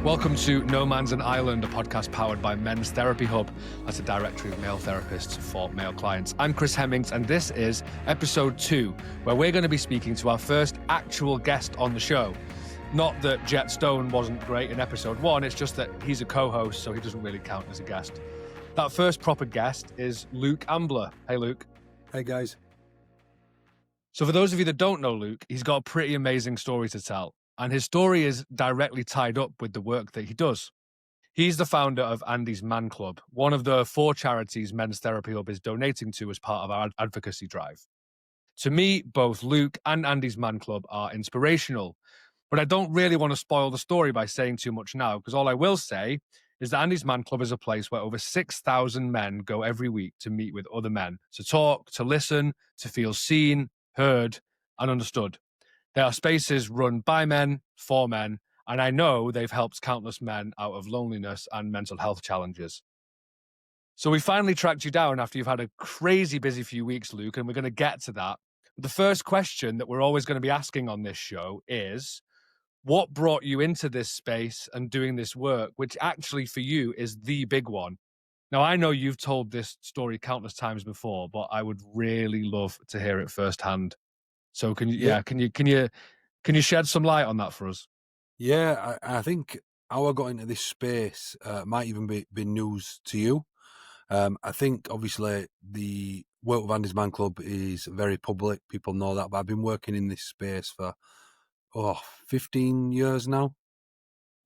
Welcome to No Man's an Island, a podcast powered by Men's Therapy Hub. That's a directory of male therapists for male clients. I'm Chris Hemmings, and this is episode 2, where we're going to be speaking to our first actual guest on the show. Not that Jet Stone wasn't great in episode 1, it's just that he's a co-host, so he doesn't really count as a guest. That first proper guest is Luke Ambler. Hey, Luke. Hey, guys. So for those of you that don't know Luke, he's got a pretty amazing story to tell. And his story is directly tied up with the work that he does. He's the founder of Andy's Man Club, one of the 4 charities Men's Therapy Hub is donating to as part of our advocacy drive. To me, both Luke and Andy's Man Club are inspirational, but I don't really want to spoil the story by saying too much now, because all I will say is that Andy's Man Club is a place where over 6,000 men go every week to meet with other men, to talk, to listen, to feel seen, heard, and understood. They are spaces run by men, for men, and I know they've helped countless men out of loneliness and mental health challenges. So we finally tracked you down after you've had a crazy busy few weeks, Luke, and we're going to get to that. The first question that we're always going to be asking on this show is, what brought you into this space and doing this work, which actually for you is the big one? Now, I know you've told this story countless times before, but I would really love to hear it firsthand. So can you shed some light on that for us? Yeah, I think how I got into this space might even be news to you. I think obviously the work with Andy's Man Club is very public. People know that, but I've been working in this space for 15 years now.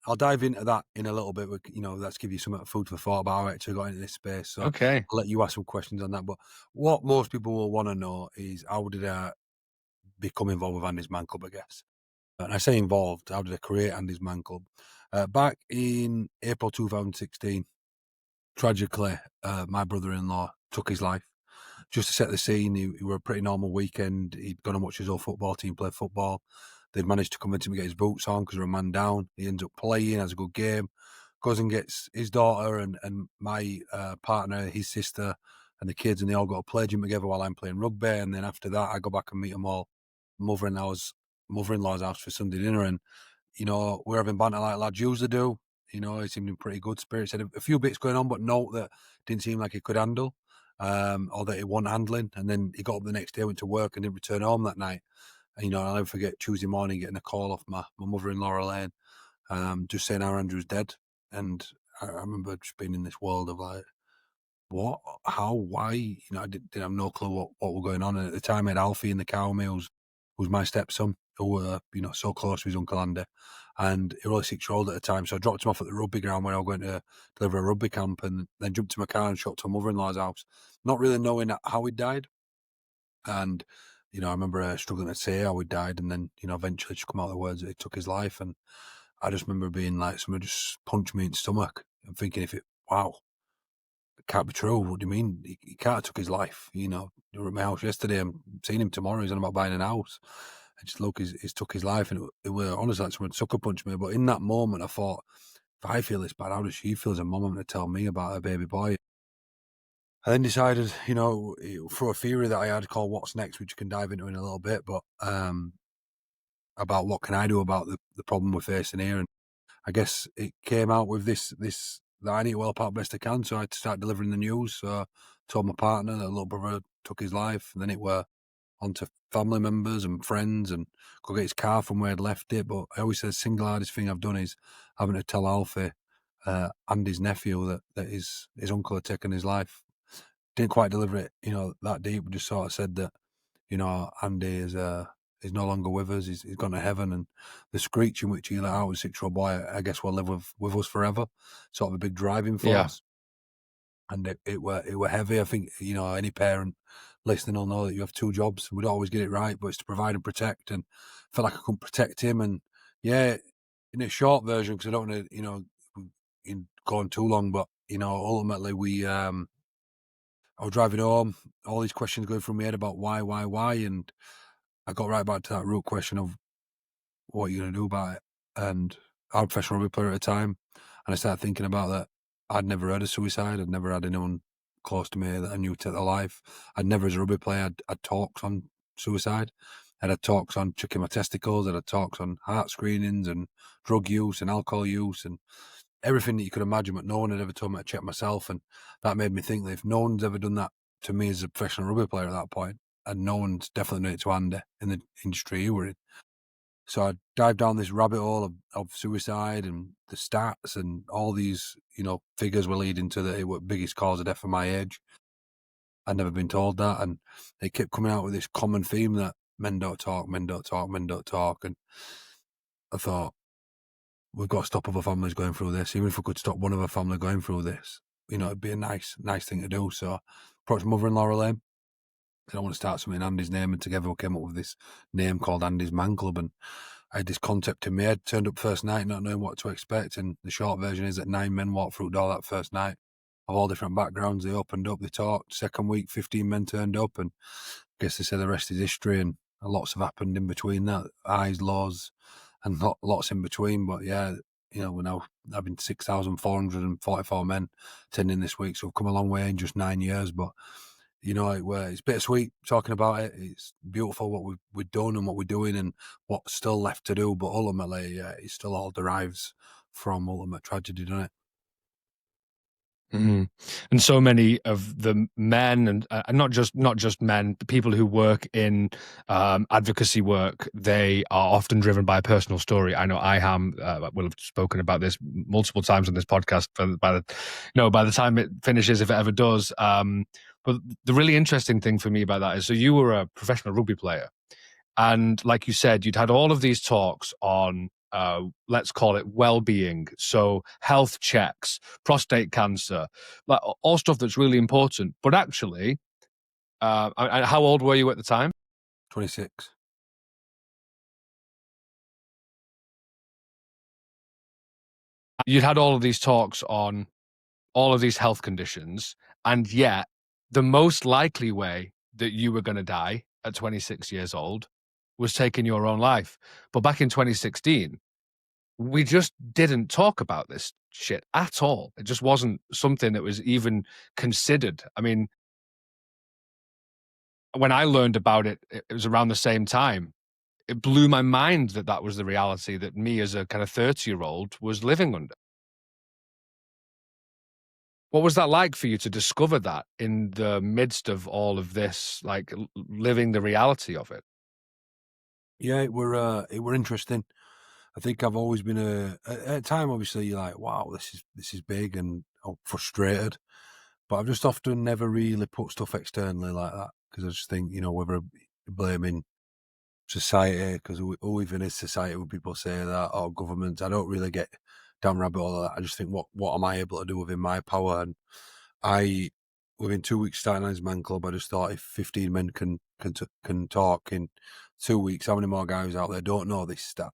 I'll dive into that in a little bit. Let's give you some food for thought about how I actually got into this space. So Okay. I'll let you ask some questions on that. But what most people will want to know is, how did I become involved with Andy's Man Club, I guess? And I say involved, how did I create Andy's Man Club? Back in April 2016, tragically, my brother-in-law took his life. Just to set the scene, he were a pretty normal weekend. He'd gone and watched his old football team play football. They'd managed to convince him to get his boots on because they were a man down. He ends up playing, has a good game, goes and gets his daughter and my partner, his sister, and the kids, and they all got to play gym together while I'm playing rugby. And then after that, I go back and meet them all. Mother-in-law's house for Sunday dinner, and we're having banter like lads usually do. He seemed in pretty good spirits. Had a few bits going on, but note that didn't seem like he could handle, or that he wasn't handling. And then he got up the next day, went to work, and didn't return home that night. And I'll never forget Tuesday morning getting a call off my mother-in-law Elaine, just saying our Andrew's dead. And I remember just being in this world of like, what, how, why? I didn't have no clue what was going on. And at the time, I had Alfie in the car with me, who was my stepson, who were so close to his uncle Andy, and he was only 6-year-old at the time. So I dropped him off at the rugby ground when I was going to deliver a rugby camp, and then jumped to my car and shot to my mother-in-law's house, not really knowing how he died. And I remember struggling to say how he died, and then eventually just come out the words that he took his life. And I just remember being like, somebody just punched me in the stomach and thinking, wow, it can't be true. What do you mean? He can't have took his life. You were at my house yesterday. I'm seeing him tomorrow. He's on about buying an house. I just look, he's took his life. And it were honestly like someone sucker punched me. But in that moment, I thought, if I feel this bad, how does she feel as a mum to tell me about her baby boy? I then decided, through a theory that I had called What's Next, which you can dive into in a little bit, but about what can I do about the problem we're facing here. And I guess it came out with this that I need to help out best I can. So I had to start delivering the news. So I told my partner that little brother took his life, and then it were onto family members and friends, and go get his car from where I'd left it. But I always say the single hardest thing I've done is having to tell Alfie and his nephew that his uncle had taken his life. Didn't quite deliver it, that deep. We just sort of said that, Andy is no longer with us. He's gone to heaven, and the screech in which he let out as a 6-year-old boy, I guess, will live with us forever. Sort of a big driving force. Yeah. And it were heavy. I think any parent listening will know that you have 2 jobs. We don't always get it right, but it's to provide and protect. And I felt like I couldn't protect him. And yeah, in a short version, because I don't want to go on too long, but ultimately we. I was driving home, all these questions going through my head about why, and I got right back to that root question of what are you going to do about it? And I was a professional rugby player at the time, and I started thinking about that. I'd never heard of suicide. I'd never had anyone close to me that I knew take their life. I'd never, as a rugby player, I'd talked on suicide. I had talks on checking my testicles. I had talks on heart screenings and drug use and alcohol use and everything that you could imagine, but no one had ever told me to check myself. And that made me think that if no one's ever done that to me as a professional rugby player at that point, and no one's definitely done it to Andy in the industry you were in. So I dived down this rabbit hole of suicide and the stats and all these, figures were leading to the biggest cause of death for my age. I'd never been told that. And they kept coming out with this common theme that men don't talk, men don't talk, men don't talk. And I thought, we've got to stop other families going through this. Even if we could stop one other family going through this, it'd be a nice thing to do. So I approached mother-in-law Elaine. I want to start something in Andy's name, and together we came up with this name called Andy's Man Club. And I had this concept in my head, turned up first night not knowing what to expect, and the short version is that 9 men walked through the door that first night of all different backgrounds. They opened up, they talked. Second week, 15 men turned up, and I guess they said the rest is history, and lots have happened in between that, highs, lows, and lots in between. But yeah, we're now having 6,444 men attending this week, so we've come a long way in just 9 years. But it's bittersweet talking about it. It's beautiful what we've done and what we're doing and what's still left to do. But ultimately, it still all derives from ultimate tragedy, doesn't it? Mm-hmm. And so many of the men and not just men, the people who work in advocacy work, they are often driven by a personal story. I know I will have spoken about this multiple times on this podcast. By the time it finishes, if it ever does. But the really interesting thing for me about that is, so you were a professional rugby player, and like you said, you'd had all of these talks on, let's call it well-being, so health checks, prostate cancer, like all stuff that's really important. But actually, how old were you at the time? 26. You'd had all of these talks on all of these health conditions, and yet the most likely way that you were going to die at 26 years old was taking your own life. But back in 2016, we just didn't talk about this shit at all. It just wasn't something that was even considered. I mean, when I learned about it, it was around the same time. It blew my mind that that was the reality that me as a kind of 30-year-old was living under. What was that like for you to discover that in the midst of all of this, like living the reality of it? Yeah, it were interesting. I think I've always been at a time. Obviously, you're like, wow, this is big, and I'm frustrated. But I've just often never really put stuff externally like that because I just think, whether you're blaming society, because who even is society when people say that, or government, I don't really get down rabbit hole of that. I just think, what am I able to do within my power? And I, within 2 weeks starting on his man club, I just thought if 15 men can talk in 2 weeks, how many more guys out there don't know this stat?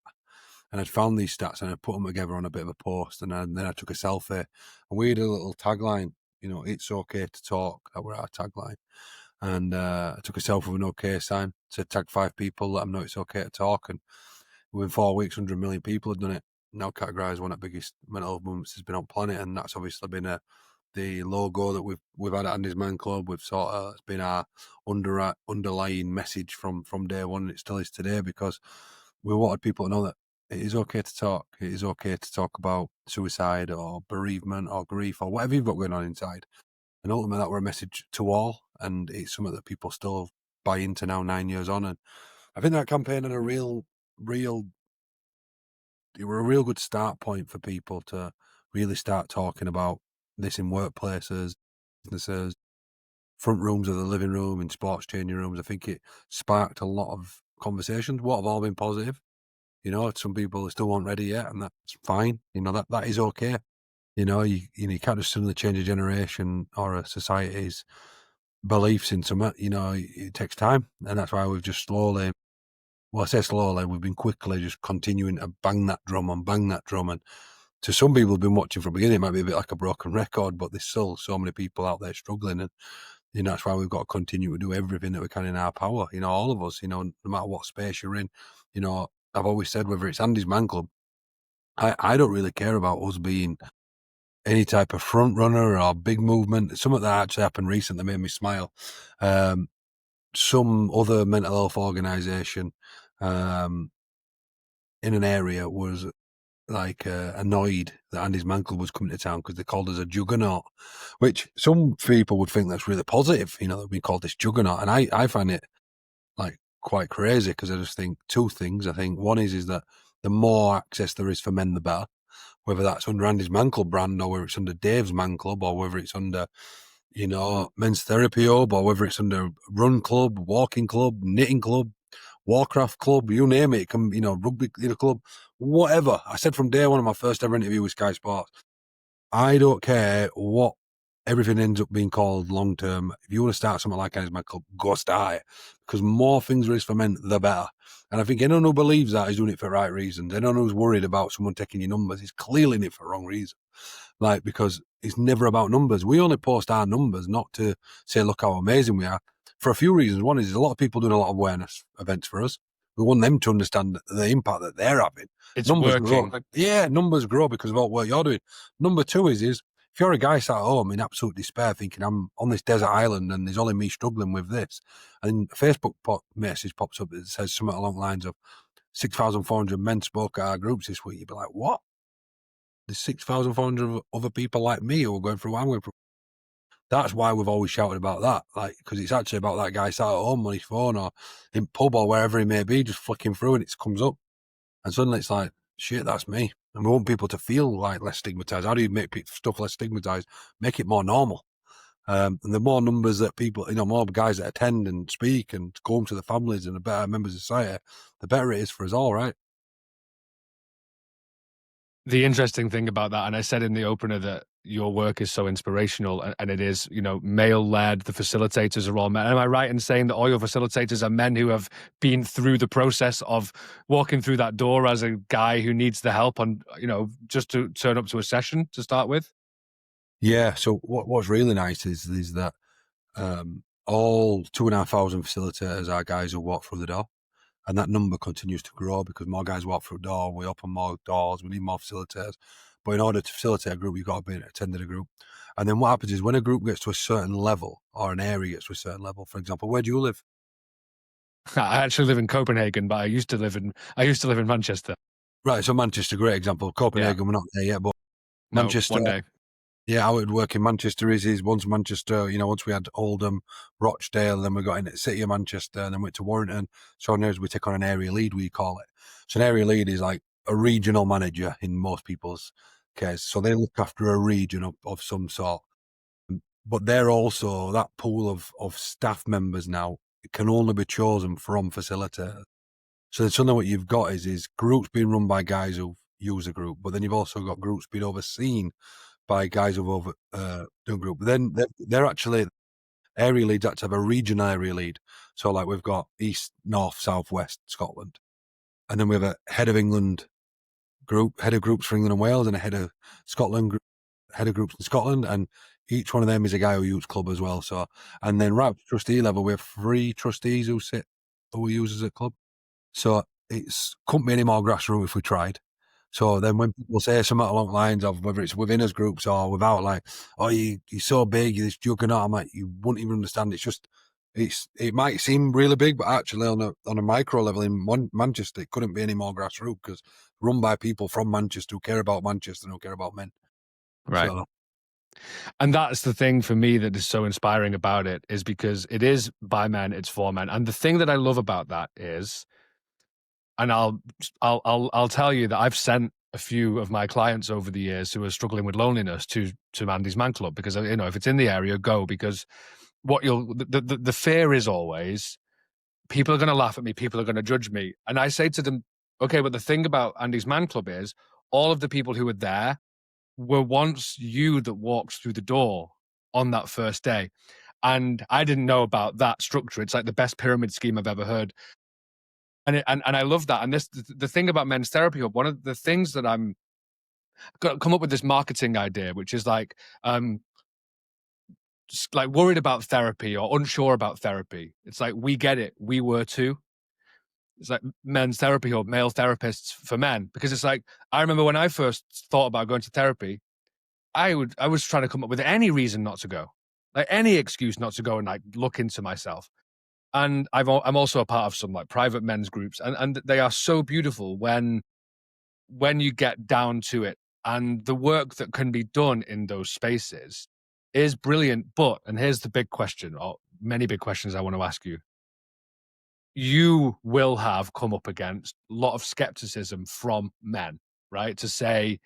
And I'd found these stats and I'd put them together on a bit of a post, and then I took a selfie, and we had a little tagline, it's okay to talk. That were our tagline. And I took a selfie with an OK sign, said tag 5 people, let them know it's okay to talk. And within 4 weeks, 100 million people had done it. Now categorised one of the biggest mental health movements has been on planet, and that's obviously been the logo that we've had at Andy's Man Club. We've it's been our underlying message from day one, and it still is today, because we wanted people to know that it is okay to talk. It is okay to talk about suicide or bereavement or grief or whatever you've got going on inside. And ultimately, that were a message to all, and it's something that people still buy into now, 9 years on. And I think that campaign had it were a real good start point for people to really start talking about this in workplaces, businesses, front rooms of the living room, in sports changing rooms. I think it sparked a lot of conversations. What have all been positive? Some people still aren't ready yet, and that's fine. That is okay. You can't just suddenly change a generation or a society's beliefs in something. It takes time, and that's why we've just slowly. Well, I say slowly. We've been quickly just continuing to bang that drum, and to some people who've been watching from the beginning, it might be a bit like a broken record, but there's still so many people out there struggling, and that's why we've got to continue to do everything that we can in our power. All of us. No matter what space you're in. I've always said, whether it's Andy's Man Club, I don't really care about us being any type of front runner or big movement. Something that actually happened recently made me smile. some other mental health organisation in an area was like annoyed that Andy's Man Club was coming to town because they called us a juggernaut, which some people would think that's really positive, that we called this juggernaut. And I find it like quite crazy because I just think two things. I think one is that the more access there is for men, the better, whether that's under Andy's Man Club brand or whether it's under Dave's Man Club or whether it's under, Men's Therapy Hub or whether it's under Run Club, Walking Club, Knitting Club, Warcraft Club, you name it. It can, rugby club, whatever. I said from day one of my first ever interview with Sky Sports, I don't care what everything ends up being called long term. If you want to start something like Andy's Man Club, go start it. Because more things there is for men, the better. And I think anyone who believes that is doing it for the right reasons. Anyone who's worried about someone taking your numbers is clearly in it for the wrong reason. Because it's never about numbers. We only post our numbers not to say, look how amazing we are. For a few reasons. One is a lot of people doing a lot of awareness events for us. We want them to understand the impact that they're having. It's Numbers working. grow. Yeah, numbers grow because of what you're doing. Number two is if you're a guy sat at home in absolute despair thinking I'm on this desert island and there's only me struggling with this, and a Facebook message pops up that says something along the lines of 6,400 men spoke at our groups this week, you'd be like, what? There's 6,400 other people like me who are going through what I'm going through. That's why we've always shouted about that, because it's actually about that guy sat at home on his phone or in pub or wherever he may be, just flicking through and it comes up. And suddenly it's like, shit, that's me. And we want people to feel like less stigmatized. How do you make stuff less stigmatized? Make it more normal. And the more numbers that people, more guys that attend and speak and go home to the families and the better members of society, the better it is for us all, right? The interesting thing about that, and I said in the opener that your work is so inspirational, and it is, male-led, the facilitators are all men. Am I right in saying that all your facilitators are men who have been through the process of walking through that door as a guy who needs the help on, just to turn up to a session to start with? Yeah, so what's really nice is that all 2,500 facilitators are guys who walk through the door. And that number continues to grow because more guys walk through the door, we open more doors, we need more facilitators. But in order to facilitate a group, you've got to be attending a group. And then what happens is when a group gets to a certain level or an area gets to a certain level, for example, where do you live? I actually live in Copenhagen, but I used to live in Manchester. Right, so Manchester, great example. Copenhagen, We're not there yet, but No, Manchester. one day. Yeah, how it would work in Manchester is once Manchester, once we had Oldham, Rochdale, then we got in at City of Manchester, and then went to Warrington. So now we take on an area lead, we call it. So an area lead is like a regional manager in most people's case. So they look after a region of some sort. But they're also, that pool of staff members now, it can only be chosen from facilitators. So then suddenly what you've got is groups being run by guys who use a group, but then you've also got groups being overseen by guys who've done group. But then they're actually, area leads actually have a regional area lead. So like we've got East, North, South, West Scotland. And then we have a head of England group, head of groups for England and Wales, and a head of Scotland group, head of groups in Scotland. And each one of them is a guy who uses club as well. So, and then right up to trustee level, we have 3 trustees who we use as a club. So couldn't be any more grassroots if we tried. So then when people say something along the lines of whether it's within us groups or without, like, oh, you're so big, you're this juggernaut, I'm like, you wouldn't even understand. It's just, it might seem really big, but actually on a micro level in Manchester, it couldn't be any more grassroots because run by people from Manchester who care about Manchester and who care about men. Right. So, and that's the thing for me that is so inspiring about it, is because it is by men, it's for men. And the thing that I love about that is, and I'll tell you that I've sent a few of my clients over the years who are struggling with loneliness to Andy's Man Club, because if it's in the area, go, because the fear is always people are going to laugh at me, people are going to judge me, and I say to them, okay, but the thing about Andy's Man Club is all of the people who were there were once you that walked through the door on that first day. And I didn't know about that structure. It's like the best pyramid scheme I've ever heard. And I love that. And the thing about Men's Therapy Hub, one of the things that I'm got come up with this marketing idea, which is like just like worried about therapy or unsure about therapy. It's like, we get it. We were too. It's like Men's Therapy Hub, male therapists for men. Because it's like, I remember when I first thought about going to therapy, I was trying to come up with any reason not to go, like any excuse not to go and like look into myself. And I'm also a part of some like private men's groups, and they are so beautiful when you get down to it. And the work that can be done in those spaces is brilliant. But, and here's the big question, or many big questions I want to ask you. You will have come up against a lot of skepticism from men, right? To say,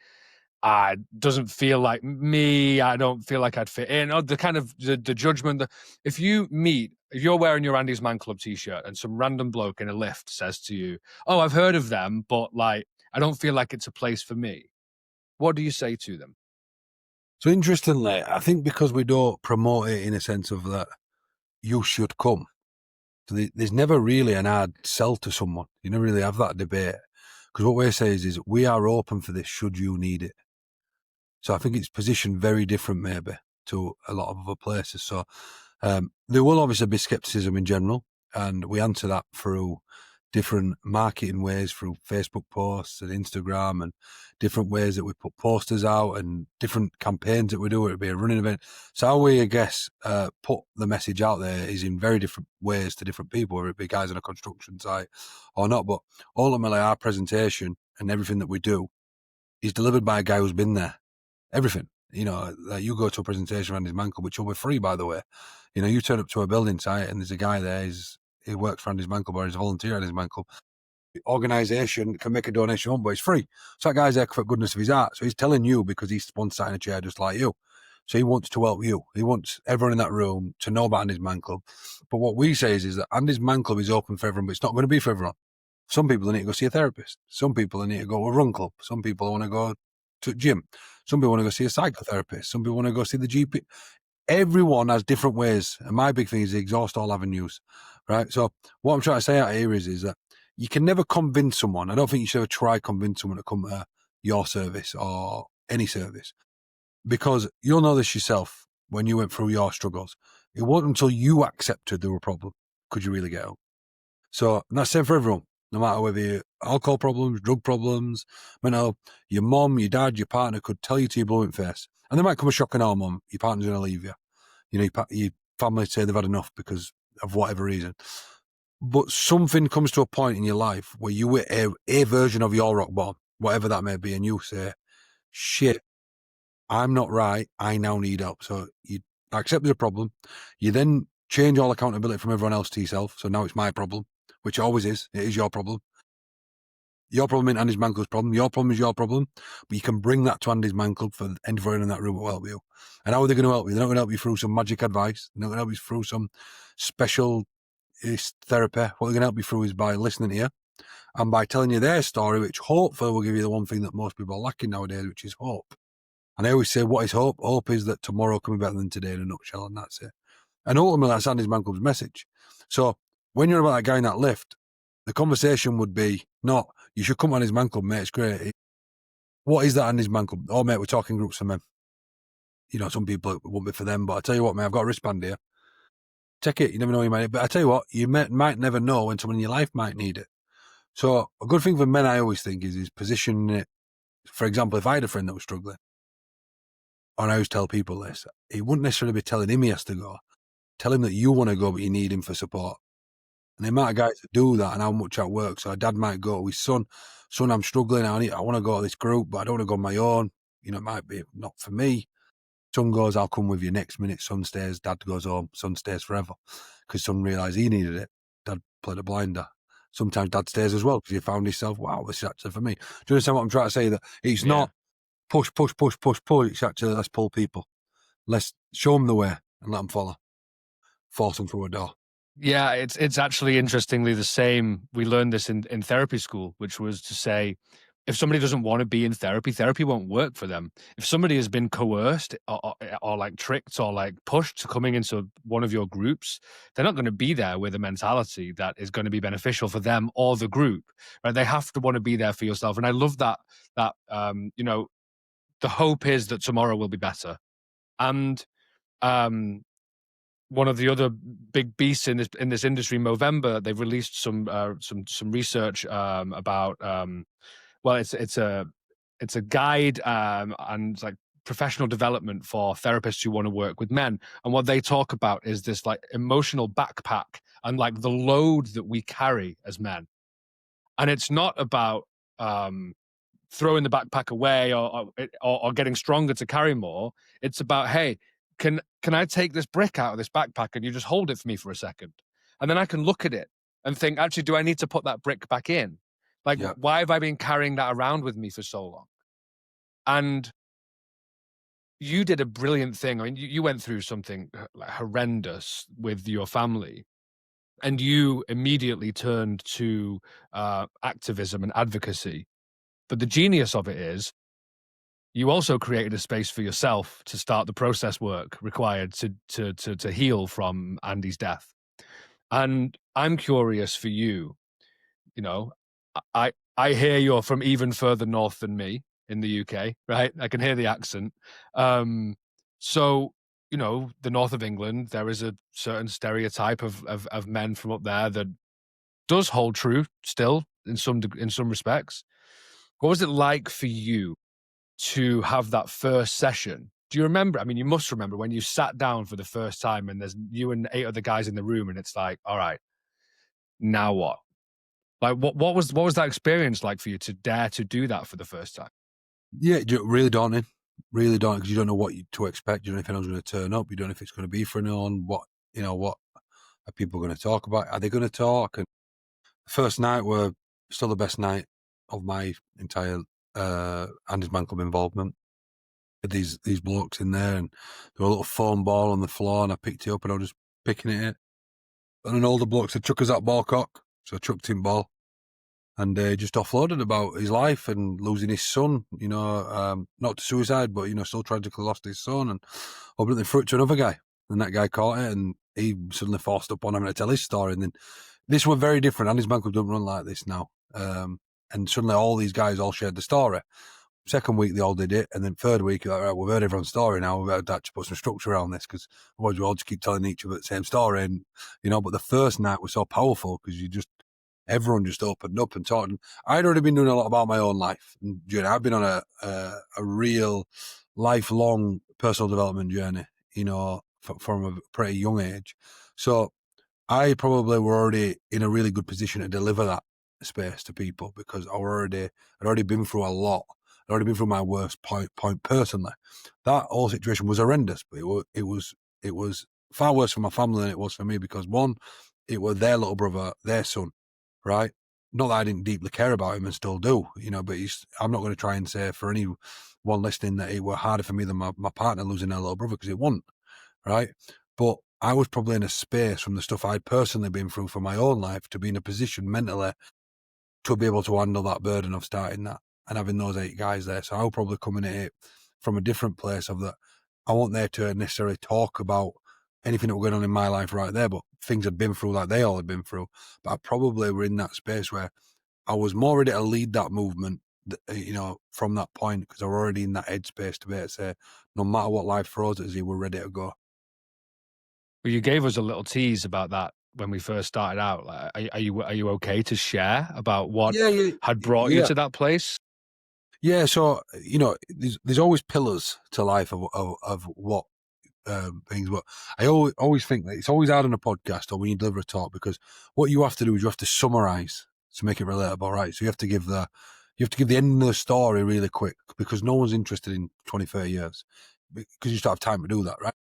doesn't feel like me. I don't feel like I'd fit in. Or the kind of the judgment that if you're wearing your Andy's Man Club t-shirt and some random bloke in a lift says to you, "Oh, I've heard of them, but like I don't feel like it's a place for me." What do you say to them? So interestingly, I think because we don't promote it in a sense of that you should come. So there's never really an hard sell to someone. You never really have that debate. Because what we're saying is we are open for this should you need it. So I think it's positioned very different maybe to a lot of other places. So there will obviously be skepticism in general, and we answer that through different marketing ways, through Facebook posts and Instagram, and different ways that we put posters out and different campaigns that we do. It'd be a running event. So how we, I guess, put the message out there is in very different ways to different people, whether it be guys on a construction site or not. But ultimately, our presentation and everything that we do is delivered by a guy who's been there. Everything. You know, like you go to a presentation around his man club, which will be free, by the way. You know, you turn up to a building site and there's a guy there, he works for Andy's Man Club or he's a volunteer at his man club. The organisation can make a donation, but it's free. So that guy's there for goodness of his heart. So he's telling you because he's once sat in a chair just like you. So he wants to help you. He wants everyone in that room to know about Andy's Man Club. But what we say is that Andy's Man Club is open for everyone, but it's not going to be for everyone. Some people need to go see a therapist. Some people need to go to a run club. Some people want to go to a gym. Some people want to go see a psychotherapist. Some people want to go see the GP. Everyone has different ways. And my big thing is exhaust all avenues, right? So what I'm trying to say out here is that you can never convince someone. I don't think you should ever try convince someone to come to your service or any service, because you'll know this yourself when you went through your struggles. It wasn't until you accepted there were a problem could you really get out. So that's the same for everyone, no matter whether you alcohol problems, drug problems, your mom, your dad, your partner could tell you to your blowing face. And there might come a shock in our mum, your partner's going to leave you. You know, your family say they've had enough because of whatever reason. But something comes to a point in your life where you hit a version of your rock bottom, whatever that may be, and you say, shit, I'm not right. I now need help. So you accept there's a problem. You then change all accountability from everyone else to yourself. So now it's my problem, which it always is. It is your problem. Your problem ain't Andy's Man Club's problem. Your problem is your problem. But you can bring that to Andy's Man Club for everyone in that room will help you. And how are they going to help you? They're not going to help you through some magic advice. They're not going to help you through some special therapy. What they're going to help you through is by listening to you and by telling you their story, which hopefully will give you the one thing that most people are lacking nowadays, which is hope. And I always say, what is hope? Hope is that tomorrow can be better than today in a nutshell, and that's it. And ultimately, that's Andy's Man Club's message. So when you're about that guy in that lift, the conversation would be not, you should come on his Man Club, mate, it's great. What is that Andy's Man Club? Oh, mate, we're talking groups of men. You know, some people it won't be for them, but I tell you what, mate, I've got a wristband here. Take it, you never know you might need it. But I tell you what, you might never know when someone in your life might need it. So a good thing for men, I always think, is positioning it. For example, if I had a friend that was struggling, and I always tell people this, he wouldn't necessarily be telling him he has to go. Tell him that you want to go, but you need him for support. And the amount of guys that do that and how much that works. So a dad might go with son, I'm struggling. I want to go to this group, but I don't want to go on my own. You know, it might be not for me. Son goes, I'll come with you. Next minute, son stays, dad goes home, son stays forever. Because son realised he needed it. Dad played a blinder. Sometimes dad stays as well because he found himself, wow, this is actually for me. Do you understand what I'm trying to say? That it's not push. It's actually, let's pull people. Let's show them the way and let them follow. Force them through a door. Yeah, it's actually interestingly the same. We learned this in therapy school, which was to say, if somebody doesn't want to be in therapy, therapy won't work for them. If somebody has been coerced or like tricked or like pushed to coming into one of your groups, they're not going to be there with a mentality that is going to be beneficial for them or the group. Right? They have to want to be there for yourself. And I love that you know, the hope is that tomorrow will be better. And one of the other big beasts in this industry, Movember, they've released some research about well, it's a guide and like professional development for therapists who want to work with men. And what they talk about is this like emotional backpack and like the load that we carry as men. And it's not about throwing the backpack away or getting stronger to carry more. It's about, hey, can I take this brick out of this backpack and you just hold it for me for a second, and then I can look at it and think, actually, do I need to put that brick back in? Like, Yeah. why have I been carrying that around with me for so long? And you did a brilliant thing. I mean, you went through something like horrendous with your family, and you immediately turned to activism and advocacy. But the genius of it is you also created a space for yourself to start the process work required to heal from Andy's death. And I'm curious for you, you know, I hear you're from even further north than me in the UK, right? I can hear the accent. So, the north of England, there is a certain stereotype of men from up there that does hold true still in some respects. What was it like for you to have that first session? Do you remember? I mean, you must remember when you sat down for the first time and there's you and 8 other guys in the room, and it's like, all right, now what? Like, what was that experience like for you to dare to do that for the first time? Yeah, really daunting because you don't know what to expect. You don't know if anyone's going to turn up. You don't know if it's going to be for anyone. What are people going to talk about? Are they going to talk? And the first night were still the best night of my entire Andy's Man Club involvement. With these blokes in there, and there were a little foam ball on the floor, and I picked it up and I was just picking it. And an older bloke said, "Chuck us that ball cock." So I chucked him ball. And just offloaded about his life and losing his son, not to suicide, but, still tragically lost his son and ultimately threw it to another guy. And that guy caught it and he suddenly forced up on having to tell his story. And then this were very different. Andy's Man Club don't run like this now. And suddenly all these guys all shared the story. Second week, they all did it. And then third week, like, right, we've heard everyone's story now. We've got to actually put some structure around this because otherwise we all just keep telling each other the same story. And, but the first night was so powerful because everyone just opened up and talked. And I'd already been doing a lot about my own life. And I've been on a real lifelong personal development journey, from a pretty young age. So I probably were already in a really good position to deliver that space to people because I'd already been through a lot. I'd already been through my worst point personally. That whole situation was horrendous, but it was far worse for my family than it was for me because one, it was their little brother, their son, right? Not that I didn't deeply care about him and still do, but I'm not going to try and say for anyone listening that it were harder for me than my partner losing their little brother because it wasn't, right? But I was probably in a space from the stuff I'd personally been through for my own life to be in a position mentally to be able to handle that burden of starting that and having those 8 guys there. So I'll probably come in at it from a different place of that. I wasn't there to necessarily talk about anything that was going on in my life right there, but things I'd been through like they all had been through. But I probably were in that space where I was more ready to lead that movement, from that point because I was already in that headspace to be able to say, no matter what life throws at us, we're ready to go. Well, you gave us a little tease about that when we first started out. Like, are you okay to share about what Yeah, yeah, had brought you yeah. to that place? Yeah, so there's always pillars to life of what things, but I always think that it's always hard on a podcast or when you deliver a talk because what you have to do is you have to summarize to make it relatable, right? So you have to give the end of the story really quick because no one's interested in 20, 30 years because you just don't have time to do that, right?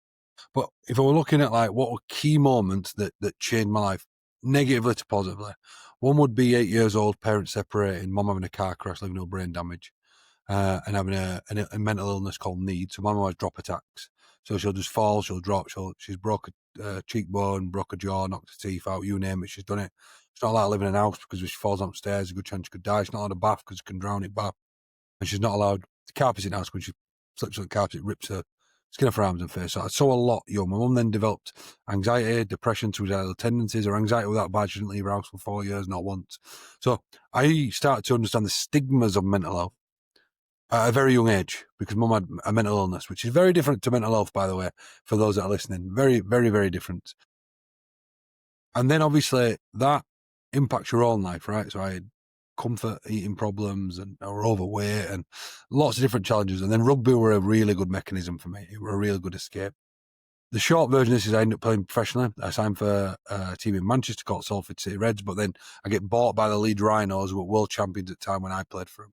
But if I were looking at like what were key moments that changed my life negatively to positively, one would be 8 years old, parents separating, mum having a car crash, leaving no brain damage. And having a mental illness called need. So my mum has drop attacks. So she'll just fall, she'll drop, she's broke a cheekbone, broke a jaw, knocked her teeth out, you name it, she's done it. She's not allowed to live in an house because if she falls upstairs, there's a good chance she could die. She's not allowed a bath because she can drown in bath. And she's not allowed the carpets in the house when she slips on the carpet, it rips her skin off her arms and face. So I saw a lot young. My mum then developed anxiety, depression, suicidal tendencies. Her anxiety was that bad, she didn't leave her house for 4 years, not once. So I started to understand the stigmas of mental health at a very young age because mum had a mental illness, which is very different to mental health, by the way, for those that are listening. Very, very, very different. And then obviously that impacts your own life, right? So I had comfort eating problems and I were overweight and lots of different challenges. And then rugby were a really good mechanism for me. It were a really good escape. The short version of this is I ended up playing professionally. I signed for a team in Manchester called Salford City Reds, but then I get bought by the Leeds Rhinos, who were world champions at the time when I played for them.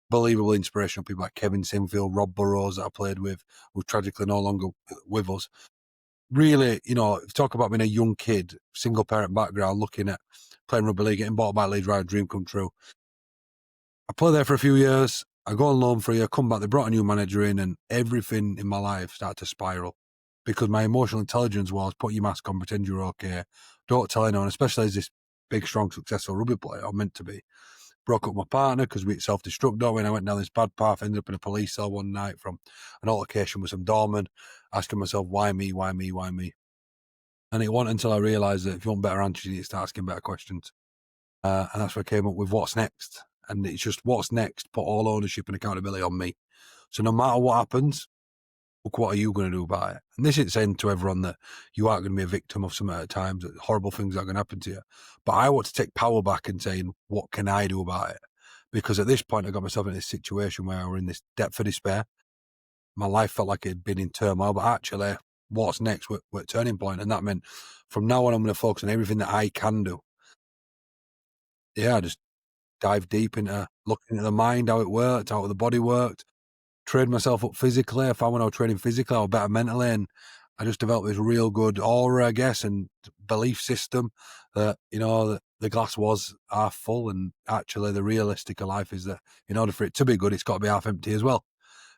Believable inspirational people like Kevin Sinfield, Rob Burrows that I played with, who tragically no longer with us. Really, if you talk about being a young kid, single parent background, looking at playing rugby league, getting bought by Leeds Rhinos, dream come true. I played there for a few years. I go on loan for a year, come back. They brought a new manager in, and everything in my life started to spiral because my emotional intelligence was put your mask on, pretend you're okay, don't tell anyone, especially as this big, strong, successful rugby player I'm meant to be. Broke up with my partner because we self-destruct, don't we? And I went down this bad path, ended up in a police cell one night from an altercation with some doorman, asking myself, why me, why me, why me? And it wasn't until I realised that if you want better answers, you need to start asking better questions. And that's where I came up with what's next. And it's just what's next, put all ownership and accountability on me. So no matter what happens, look, what are you going to do about it? And this is saying to everyone that you aren't going to be a victim of something at times, that horrible things are going to happen to you. But I want to take power back and saying, what can I do about it? Because at this point, I got myself in this situation where I were in this depth of despair. My life felt like it had been in turmoil, but actually, what's next? We're at turning point. And that meant from now on, I'm going to focus on everything that I can do. Yeah, just dive deep into looking at the mind, how it worked, how the body worked, trained myself up physically. I found when I was training physically, I was better mentally, and I just developed this real good aura, I guess, and belief system that, that the glass was half full, and actually the realistic of life is that in order for it to be good, it's got to be half empty as well.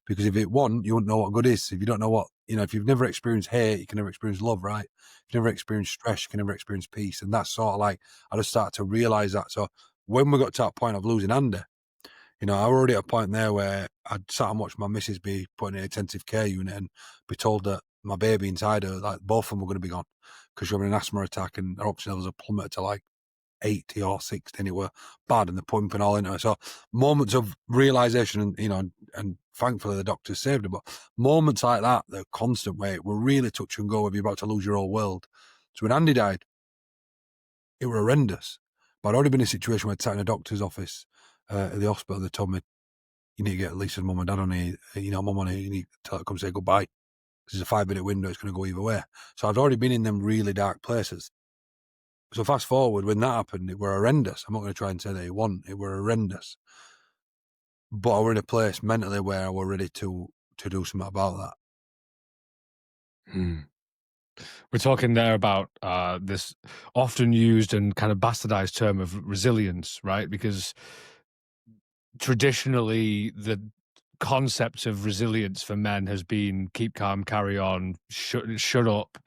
Because if it wasn't, you wouldn't know what good is. If you don't know what, if you've never experienced hate, you can never experience love, right? If you've never experienced stress, you can never experience peace. And that's sort of like, I just started to realize that. So when we got to that point of losing Andy, I was already at a point there where I'd sat and watched my missus be put in an intensive care unit and be told that my baby inside her, like both of them were going to be gone because she was having an asthma attack and her oxygen levels had plummeted to like 80 or 60 and it were bad and the pumping all into her. So moments of realization and thankfully the doctors saved her. But moments like that, the constant way, were really touch and go where you're about to lose your whole world. So when Andy died, it were horrendous. But I'd already been in a situation where I'd sat in a doctor's office at the hospital. They told me, you need to get Lisa's mum and dad on here, mum on here, you need to tell her, come say goodbye. This is a 5-minute window, it's going to go either way. So I'd already been in them really dark places. So fast forward, when that happened, it were horrendous. I'm not going to try and say that it were horrendous. But I were in a place mentally where I were ready to do something about that. We're talking there about this often used and kind of bastardized term of resilience, right? Because traditionally, the concept of resilience for men has been keep calm, carry on, shut up,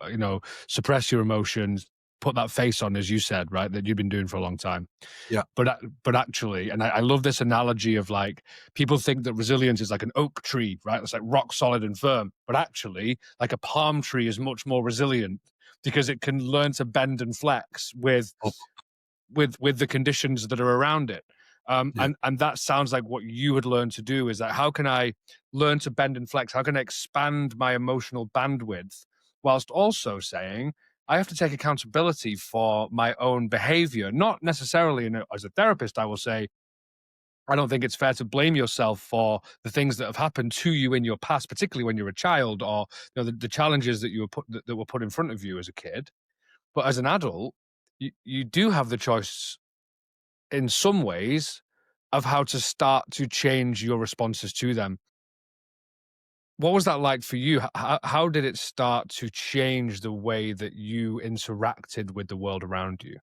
suppress your emotions, put that face on, as you said, right, that you've been doing for a long time. Yeah. But actually, and I love this analogy of like, people think that resilience is like an oak tree, right? It's like rock solid and firm. But actually, like a palm tree is much more resilient because it can learn to bend and flex with the conditions that are around it. And that sounds like what you had learned to do, is that how can I learn to bend and flex? How can I expand my emotional bandwidth whilst also saying I have to take accountability for my own behavior? Not necessarily as a therapist, I will say, I don't think it's fair to blame yourself for the things that have happened to you in your past, particularly when you're a child, or the challenges that that were put in front of you as a kid. But as an adult, you do have the choice in some ways of how to start to change your responses to them. What was that like for you? How did it start to change the way that you interacted with the world around you?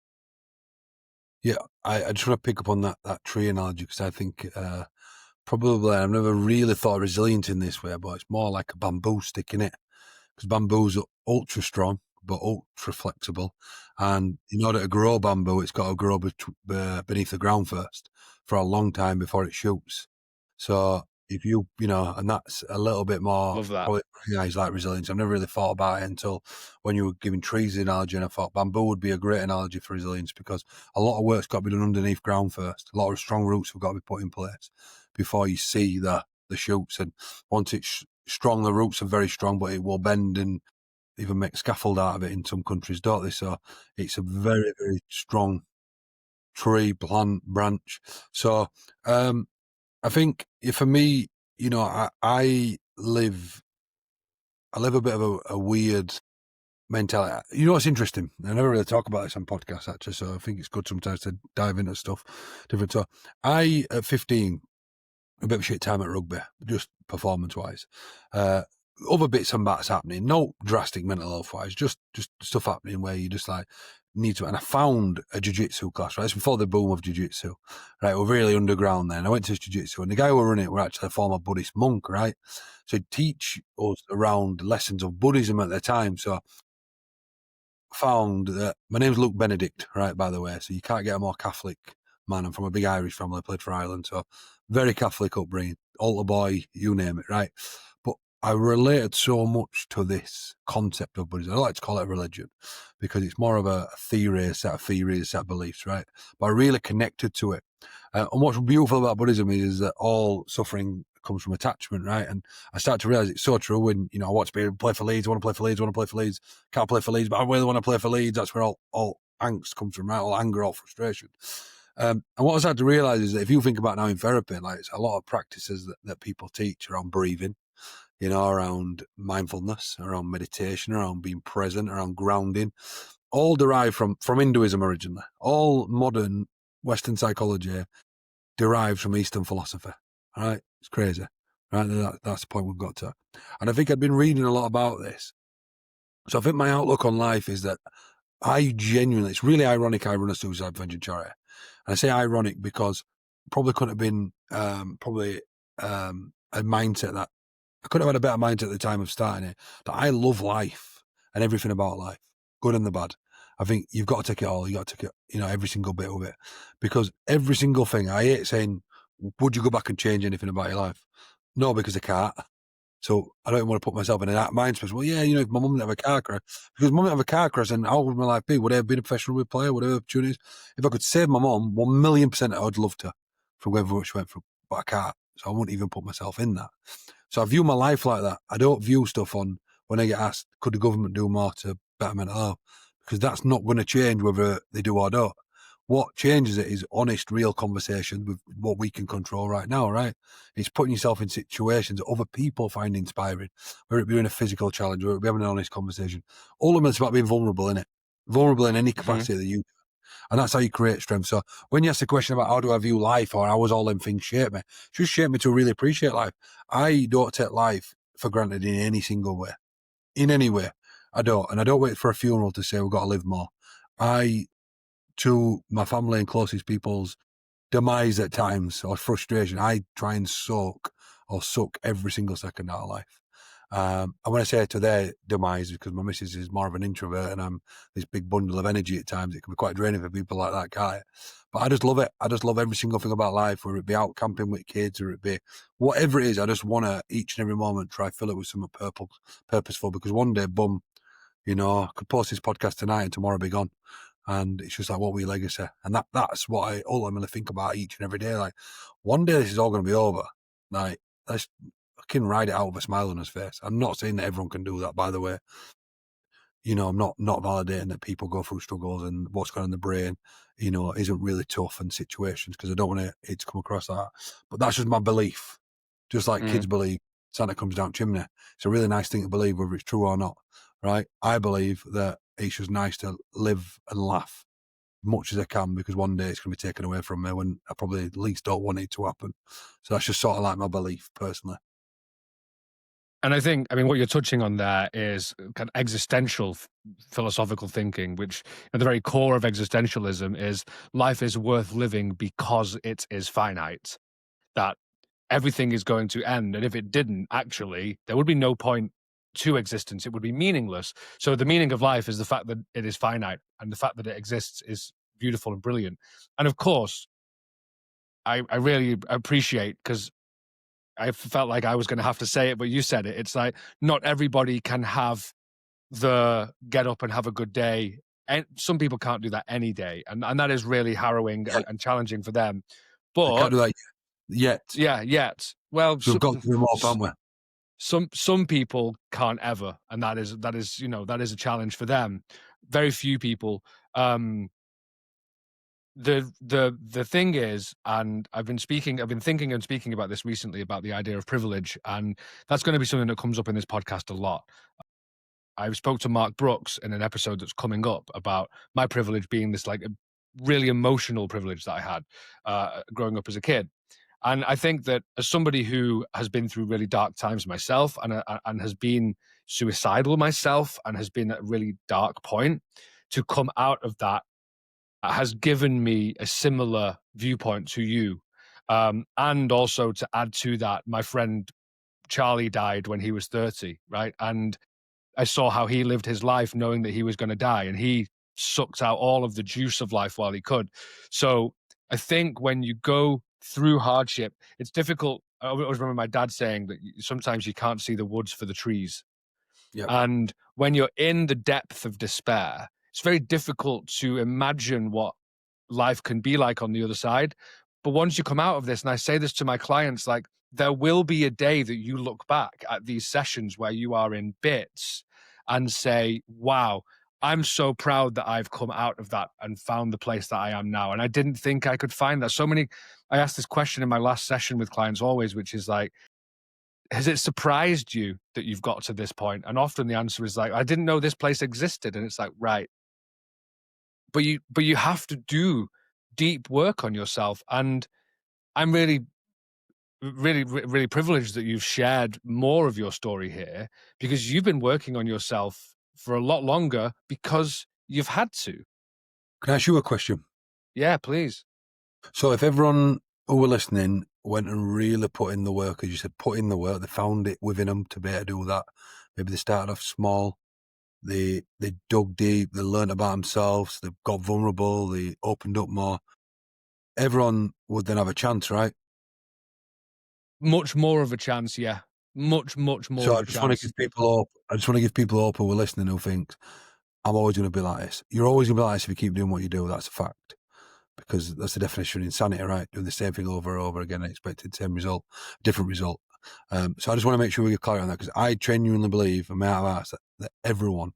Yeah, I just want to pick up on that tree analogy because I think probably I've never really thought of resilience in this way, but it's more like a bamboo stick in it because bamboo's ultra strong but ultra flexible, and in order to grow bamboo, it's got to grow beneath the ground first for a long time before it shoots. So if and that's a little bit more Love that. probably recognised like resilience. I've never really thought about it until when you were giving trees the analogy, and I thought bamboo would be a great analogy for resilience because a lot of work's got to be done underneath ground first. A lot of strong roots have got to be put in place before you see the shoots. And once it's strong, the roots are very strong, but it will bend and even make scaffold out of it in some countries, don't they? So it's a very, very strong tree, plant, branch. So I think for me, you know, I live a bit of a weird mentality. You know what's interesting? I never really talk about this on podcasts actually, so I think it's good sometimes to dive into stuff different. So I at 15, a bit of a shit time at rugby, just performance wise. Other bits and bats happening, no drastic mental health wise, just stuff happening where you just like need to. And I found a jiu-jitsu class, right? It's before the boom of jiu-jitsu, right? We're really underground then. I went to this jiu-jitsu, and the guy who were running it were actually a former Buddhist monk, right? So he'd teach us around lessons of Buddhism at the time. So found that my name's Luke Benedict, right, by the way, so you can't get a more Catholic man. I'm from a big Irish family, played for Ireland, so very Catholic upbringing, altar boy, you name it, right? But I related so much to this concept of Buddhism. I like to call it a religion because it's more of a theory, a set of theories, a set of beliefs, right? But I really connected to it. And what's beautiful about Buddhism is that all suffering comes from attachment, right? And I start to realize it's so true when, you know, I want to be able to play for Leeds, I want to play for Leeds, I want to play for Leeds, can't play for Leeds, but I really want to play for Leeds. That's where all angst comes from, right? All anger, all frustration. And what I started to realize is that if you think about now in therapy, like it's a lot of practices that people teach around breathing, you know, around mindfulness, around meditation, around being present, around grounding, all derived from Hinduism originally. All modern Western psychology derives from Eastern philosophy. All right, it's crazy. Right, that's the point we've got to. And I think I'd been reading a lot about this. So I think my outlook on life is that I genuinely, it's really ironic I run a suicide prevention charity. And I say ironic because probably could have been a mindset that I could have had a better mindset at the time of starting it. That I love life and everything about life, good and the bad. I think you've got to take it all. You got to take it, you know, every single bit of it, because every single thing. I hate saying, "Would you go back and change anything about your life?" No, because I can't. So I don't even want to put myself in that mind space. Well, yeah, you know, if my mum didn't have a car crash, because mum didn't have a car crash, then how would my life be? Would I have been a professional rugby player? Would I have opportunities? If I could save my mum, 1,000,000% I would love to, from whatever she went through, but I can't. So I wouldn't even put myself in that. So I view my life like that. I don't view stuff on when I get asked, could the government do more to better mental health? Because that's not going to change whether they do or don't. What changes it is honest, real conversation with what we can control right now, right? It's putting yourself in situations that other people find inspiring, whether it be in a physical challenge, whether it be having an honest conversation. Ultimately, it's about being vulnerable, innit? Vulnerable in any capacity that you, and that's how you create strength. So when you ask the question about how do I view life or how was all them things shape me, it's just shaped me to really appreciate life. I don't take life for granted in any single way, in any way. I don't. And I don't wait for a funeral to say we've got to live more. I, to my family and closest people's demise at times or frustration, I try and soak or suck every single second out of life. And when I say to their demise, because my missus is more of an introvert and I'm this big bundle of energy at times, it can be quite draining for people like that, can't it? But I just love it. I just love every single thing about life, whether it be out camping with kids or it be whatever it is. I just want to each and every moment try fill it with something purposeful, because one day, boom, you know, I could post this podcast tonight and tomorrow be gone. And it's just like, what will your legacy? And that's what I ultimately think about each and every day. Like, one day this is all going to be over. Like, let's fucking ride it out with a smile on his face. I'm not saying that everyone can do that, by the way. You know, I'm not validating that people go through struggles and what's going on in the brain, you know, isn't really tough in situations, because I don't want it to come across like that. But that's just my belief. Just like kids believe Santa comes down chimney. It's a really nice thing to believe, whether it's true or not, right? I believe that it's just nice to live and laugh much as I can, because one day it's going to be taken away from me when I probably least don't want it to happen. So that's just sort of like my belief personally. And I think, I mean, what you're touching on there is kind of existential philosophical thinking, which at the very core of existentialism is life is worth living because it is finite, that everything is going to end. And if it didn't, actually, there would be no point to existence. It would be meaningless. So the meaning of life is the fact that it is finite, and the fact that it exists is beautiful and brilliant. And of course, I really appreciate, because I felt like I was going to have to say it, but you said it. It's like not everybody can have the get up and have a good day. And some people can't do that any day. And that is really harrowing Yeah, and challenging for them. I can't But do that yet. yeah, yet. Well, So we've got to do more, haven't we? some people can't ever, and that is that is a challenge for them. Very few people. Um, the thing is, and I've been thinking and speaking about this recently about the idea of privilege, and that's going to be something that comes up in this podcast a lot. I spoke to Mark Brooks in an episode that's coming up about my privilege being this like a really emotional privilege that I had growing up as a kid. And I think that as somebody who has been through really dark times myself and has been suicidal myself and has been at a really dark point, to come out of that has given me a similar viewpoint to you. And also to add to that, my friend Charlie died when he was 30, right? And I saw how he lived his life knowing that he was going to die, and he sucked out all of the juice of life while he could. So I think when you go through hardship, it's difficult. I always remember my dad saying that sometimes you can't see the woods for the trees. Yep. And when you're in the depth of despair, it's very difficult to imagine what life can be like on the other side. But once you come out of this, and I say this to my clients, like there will be a day that you look back at these sessions where you are in bits and say, wow, I'm so proud that I've come out of that and found the place that I am now. And I didn't think I could find that. I asked this question in my last session with clients always, which is like, has it surprised you that you've got to this point? And often the answer is like, I didn't know this place existed. And it's like, right. But you have to do deep work on yourself. And I'm really privileged that you've shared more of your story here because you've been working on yourself for a lot longer because you've had to. Can I ask you a question? Yeah, please. So if everyone who were listening went and really put in the work, as you said, put in the work, they found it within them to be able to do that. Maybe they started off small, they dug deep, they learned about themselves, they got vulnerable, they opened up more. Everyone would then have a chance, right? Much more of a chance, yeah. Much more So of I a just want to chance. give people hope. I just want to give people hope who are listening who thinks I'm always going to be like this. You're always going to be like this if you keep doing what you do. That's a fact. Because that's the definition of insanity, right? Doing the same thing over and over again and expecting the same result, different result. So I just want to make sure we get clarity on that because I genuinely believe in my heart of hearts that everyone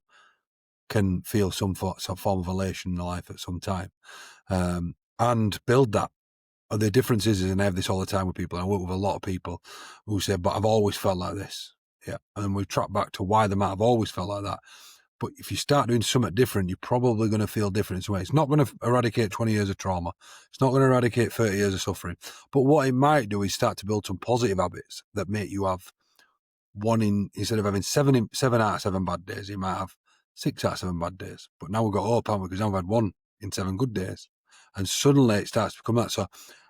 can feel some form of elation in their life at some time and build that. The difference is, and I have this all the time with people, and I work with a lot of people who say, but I've always felt like this. Yeah. And we track back to why they might have always felt like that. But if you start doing something different, you're probably going to feel different in some way. It's not going to eradicate 20 years of trauma. It's not going to eradicate 30 years of suffering. But what it might do is start to build some positive habits that make you have instead of having seven out of 7 bad days, you might have 6 out of 7 bad days. But now we've got hope, haven't we? Because now we've had 1 in 7 good days. And suddenly it starts to become that. So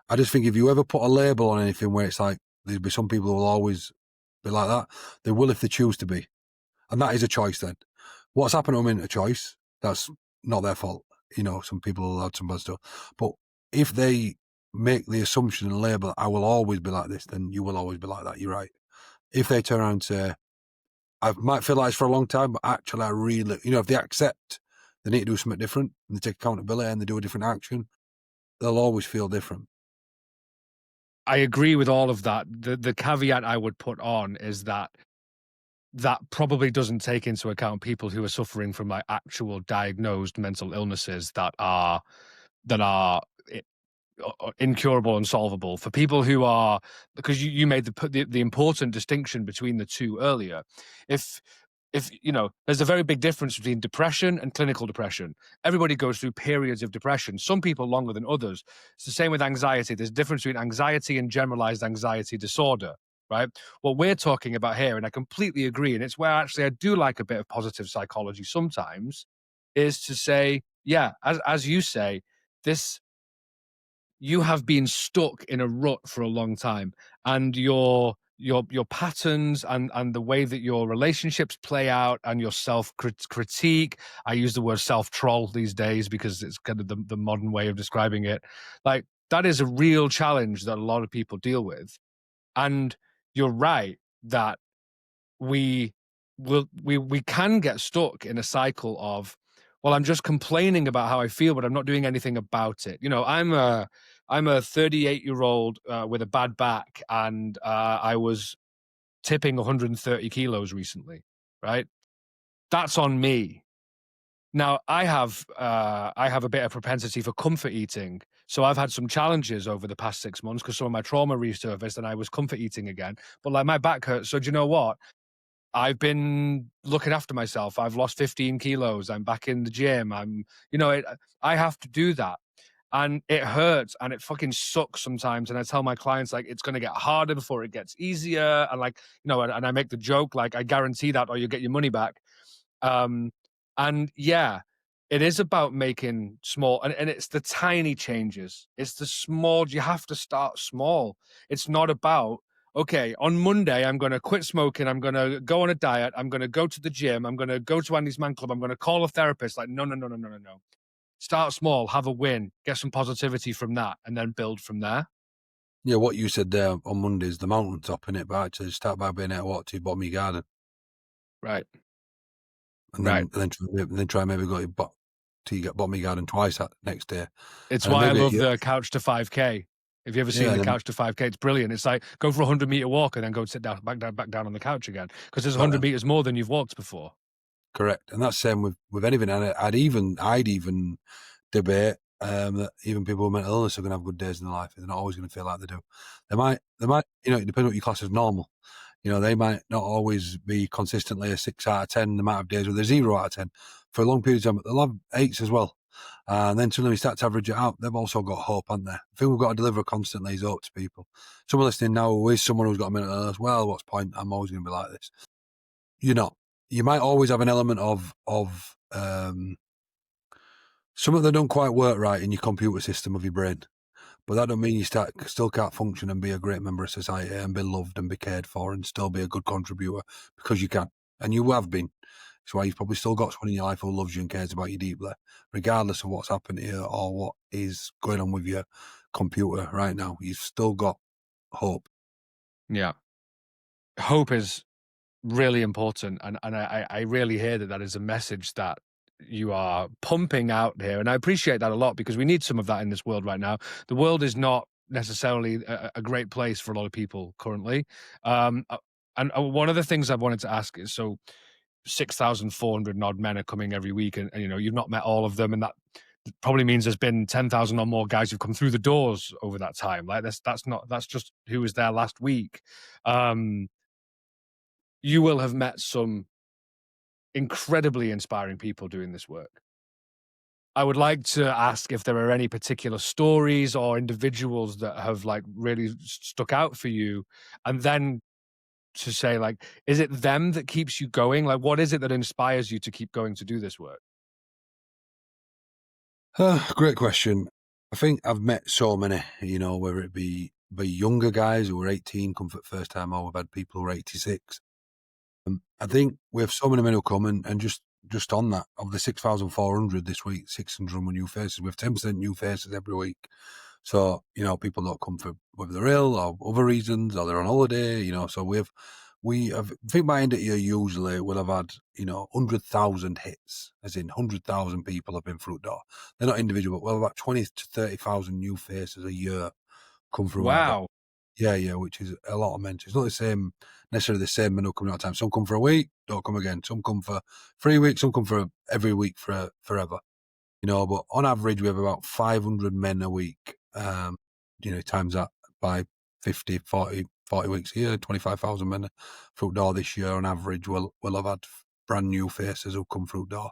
I just think if you ever put a label on anything where it's like, there'll be some people who will always be like that, they will if they choose to be. And that is a choice then. What's happened to them isn't a choice. That's not their fault. You know, some people will have some bad stuff. But if they make the assumption and label, I will always be like this, then you will always be like that. You're right. If they turn around and say, I might feel like this for a long time, but actually I really, if they accept they need to do something different and they take accountability and they do a different action, they'll always feel different. I agree with all of that. The caveat I would put on is that probably doesn't take into account people who are suffering from like actual diagnosed mental illnesses that are incurable and solvable. For people who are, because you made the important distinction between the two earlier. If there's a very big difference between depression and clinical depression. Everybody goes through periods of depression, some people longer than others. It's the same with anxiety. There's a difference between anxiety and generalized anxiety disorder, right? What we're talking about here, and I completely agree, and it's where actually I do like a bit of positive psychology sometimes, is to say, yeah, as you say, this you have been stuck in a rut for a long time, and your patterns and the way that your relationships play out and your self critique. I use the word self troll these days because it's kind of the modern way of describing it. Like that is a real challenge that a lot of people deal with. And you're right that we can get stuck in a cycle of, well, I'm just complaining about how I feel, but I'm not doing anything about it. I'm a 38-year-old with a bad back, and I was tipping 130 kilos recently, right? That's on me. Now, I have a bit of propensity for comfort eating, so I've had some challenges over the past 6 months because some of my trauma resurfaced and I was comfort eating again, but, like, my back hurts, so do you know what? I've been looking after myself. I've lost 15 kilos. I'm back in the gym. I have to do that. And it hurts and it fucking sucks sometimes. And I tell my clients, like, it's going to get harder before it gets easier. And, like, and I make the joke, like, I guarantee that or you get your money back. Um, and yeah, it is about making small, and it's the tiny changes. It's the small, you have to start small. It's not about, okay, on Monday, I'm going to quit smoking. I'm going to go on a diet. I'm going to go to the gym. I'm going to go to Andy's Man Club. I'm going to call a therapist. Like, no, no, no, no, no, no, no. Start small, have a win, get some positivity from that, and then build from there. Yeah, what you said there on Monday is the mountaintop in it, but actually start by being able to walk to your bottom of your garden, Right. and Right. then try maybe go to you get bottom of your garden twice that next day, It's and then why I maybe love the couch to 5K. If you ever seen yeah, the then couch to 5K, it's brilliant. It's like go for a 100-meter walk and then go sit down, back down on the couch again because there's exactly 100 meters more than you've walked before. correct, and that's same with anything. And I'd even debate that even people with mental illness are going to have good days in their life. They're not always going to feel like they do. They might, it depends what you class as normal. They might not always be consistently a 6 out of 10. They might have days where they're 0 out of 10 for a long period of time. But they'll have 8s as well. And then suddenly we start to average it out. They've also got hope, haven't they? The thing we've got to deliver constantly is hope to people. Someone listening now who is someone who's got a mental illness, well, what's the point? I'm always going to be like this. You're not. You might always have an element of something that don't quite work right in your computer system of your brain. But that don't mean you still can't function and be a great member of society and be loved and be cared for and still be a good contributor, because you can. And you have been. That's why you've probably still got someone in your life who loves you and cares about you deeply, regardless of what's happened here or what is going on with your computer right now. You've still got hope. Yeah. Hope is really important, and I really hear that that is a message that you are pumping out here, and I appreciate that a lot because we need some of that in this world right now. The world is not necessarily a great place for a lot of people currently. One of the things I wanted to ask is, so 6,400 odd men are coming every week, and you've not met all of them, and that probably means there's been 10,000 or more guys who've come through the doors over that time. Like that's just who was there last week. Um, you will have met some incredibly inspiring people doing this work. I would like to ask if there are any particular stories or individuals that have, like, really stuck out for you, and then to say, like, is it them that keeps you going? Like, what is it that inspires you to keep going to do this work? Great question. I think I've met so many, whether it be younger guys who are 18 come for the first time, or we've had people who are 86. I think we have so many men who come, and just on that, of the 6,400 this week, 600 were new faces. We have 10% new faces every week. So, people don't come for whether they're ill or other reasons, or they're on holiday, so I think by end of year, usually we'll have had, 100,000 hits, as in 100,000 people have been through the door. They're not individual, but we'll have about 20 to 30,000 new faces a year come through our door. Wow. Yeah, which is a lot of men. So it's not necessarily the same men who come all the time. Some come for a week, don't come again. Some come for 3 weeks, some come for every week for forever. But on average, we have about 500 men a week. Times that by 50, 40 weeks a year, 25,000 men through door this year on average. We'll have had brand new faces who come through door.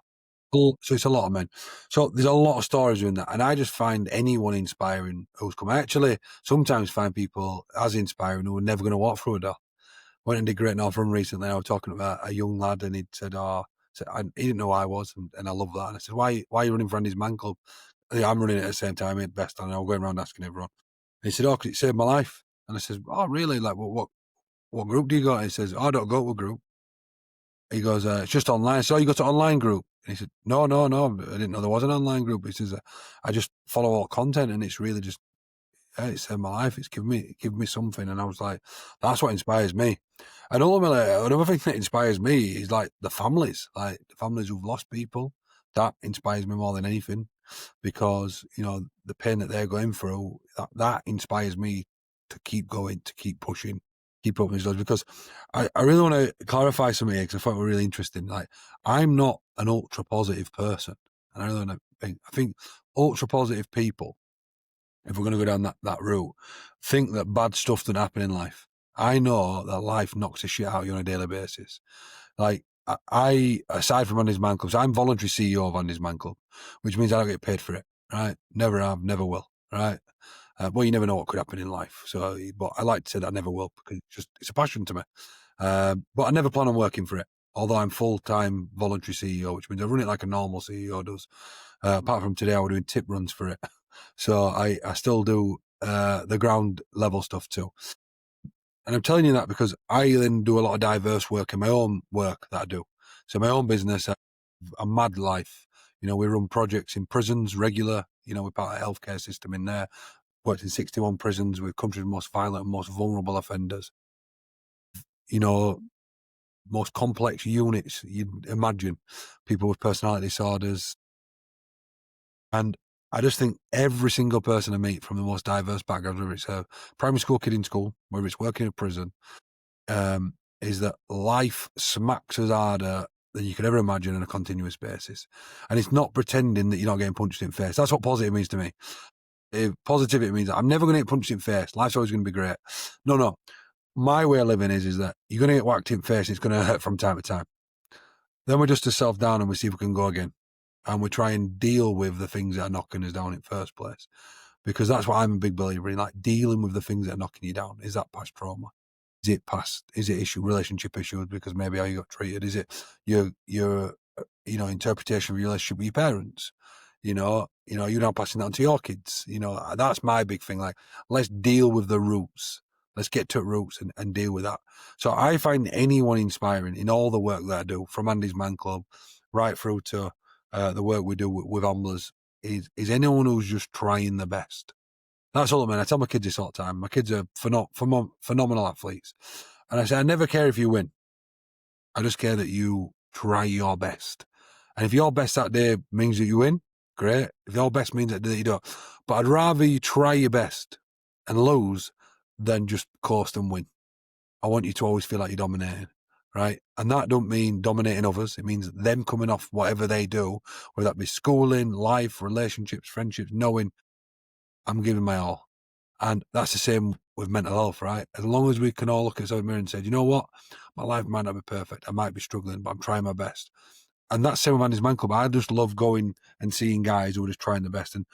So it's a lot of men. So there's a lot of stories doing that. And I just find anyone inspiring who's come. I actually sometimes find people as inspiring who are never going to walk through a door. Went and did Great North Run recently. I was talking about a young lad, and he'd said, he didn't know who I was, and I love that. And I said, why are you running for Andy's Man Club? I'm running at the same time, at best, and I was going around asking everyone. And he said, 'Cause it saved my life.' And I said, 'Oh, really? Like, what group do you got?' And he says, 'Oh, I don't go to a group.' He goes, 'It's just online.' So you got an online group?" And he said, No, I didn't know there was an online group." He says, "I just follow all content, and it's really just, it saved my life. It's given me something." And I was like, that's what inspires me. And ultimately, another thing that inspires me is like the families who've lost people. That inspires me more than anything, because the pain that they're going through, that inspires me to keep going, to keep pushing. keep up with those, because I really want to clarify something here, because I thought it was really interesting. Like, I'm not an ultra positive person, and I really want to think. I think ultra positive people, if we're going to go down that route, think that bad stuff doesn't happen in life. I know that life knocks the shit out of you on a daily basis. Like, I aside from Andy's Man Clubs, I'm voluntary CEO of Andy's Man Club, which means I don't get paid for it. Right? Never have, never will. Right? Well, you never know what could happen in life. So, but I like to say that I never will, because it's a passion to me. But I never plan on working for it. Although I'm full-time voluntary CEO, which means I run it like a normal CEO does. Apart from today, I was doing tip runs for it. So I still do the ground level stuff too. And I'm telling you that because I then do a lot of diverse work in my own work that I do. So my own business, a mad life. We run projects in prisons, regular. We're part of the healthcare system in there. Worked in 61 prisons with country's most violent and most vulnerable offenders. Most complex units you'd imagine, people with personality disorders. And I just think every single person I meet from the most diverse backgrounds, whether it's a primary school kid in school, whether it's working in a prison, is that life smacks us harder than you could ever imagine on a continuous basis. And it's not pretending that you're not getting punched in the face. That's what positive means to me. If positivity means that I'm never going to get punched in the face. Life's always going to be great. No. My way of living is that you're going to get whacked in the face. It's going to hurt from time to time. Then we dust ourselves down and we see if we can go again. And we try and deal with the things that are knocking us down in the first place. Because that's what I'm a big believer in, like dealing with the things that are knocking you down. Is that past trauma? Is it relationship issues because maybe how you got treated? Is it your interpretation of your relationship with your parents? You're not passing that on to your kids. That's my big thing. Like, let's deal with the roots. Let's get to roots and deal with that. So I find anyone inspiring in all the work that I do, from Andy's Man Club right through to the work we do with Amblers, is anyone who's just trying the best. That's all I mean. I tell my kids this all the time. My kids are phenomenal athletes. And I say, I never care if you win. I just care that you try your best. And if your best that day means that you win, great. If your best means that you don't. But I'd rather you try your best and lose than just coast and win. I want you to always feel like you're dominating, right? And that don't mean dominating others. It means them coming off whatever they do, whether that be schooling, life, relationships, friendships, knowing I'm giving my all. And that's the same with mental health, right? As long as we can all look at ourselves in the mirror and say, you know what? My life might not be perfect. I might be struggling, but I'm trying my best. And that's the same with Andy's Man Club. I just love going and seeing guys who are just trying the best. And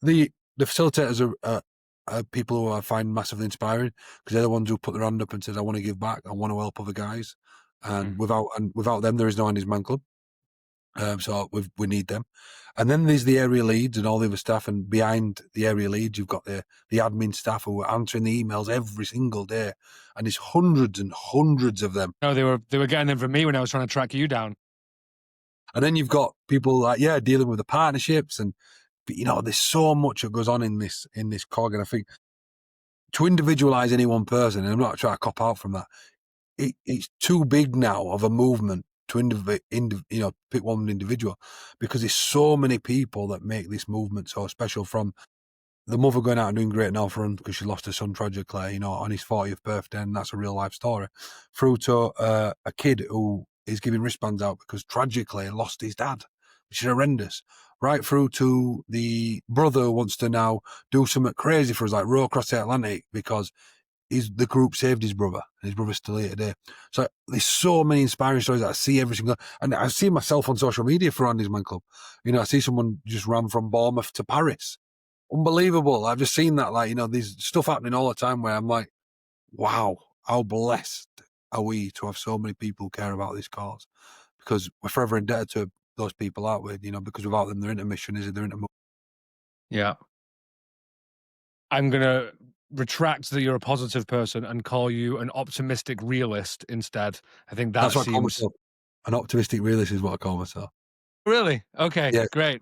the facilitators are people who I find massively inspiring, because they're the ones who put their hand up and says, I want to give back. I want to help other guys. And without them, there is no Andy's Man Club. So we need them. And then there's the area leads and all the other staff. And behind the area leads, you've got the admin staff who are answering the emails every single day. And there's hundreds and hundreds of them. No, they were getting them from me when I was trying to track you down. And then you've got people like, dealing with the partnerships. And, there's so much that goes on in this cog. And I think to individualize any one person, and I'm not trying to cop out from that, it's too big now of a movement to pick one individual, because there's so many people that make this movement so special, from the mother going out and doing great North Run because she lost her son tragically, on his 40th birthday, and that's a real life story, through to a kid who is giving wristbands out because tragically lost his dad, which is horrendous, right through to the brother who wants to now do something crazy for us, like row across the Atlantic because the group saved his brother, and his brother's still here today. So there's so many inspiring stories that I see every single, and I see myself on social media for Andy's Man Club. I see someone just ran from Bournemouth to Paris. Unbelievable. I've just seen that, there's stuff happening all the time where I'm like, wow, how blessed are we to have so many people who care about this cause, because we're forever indebted to those people, aren't we? Because without them, they're into mission, they're into movement. Yeah. I'm going to retract that you're a positive person and call you an optimistic realist instead. I think That's what I call seems... myself. An optimistic realist is what I call myself. Really? Okay, Yeah, great.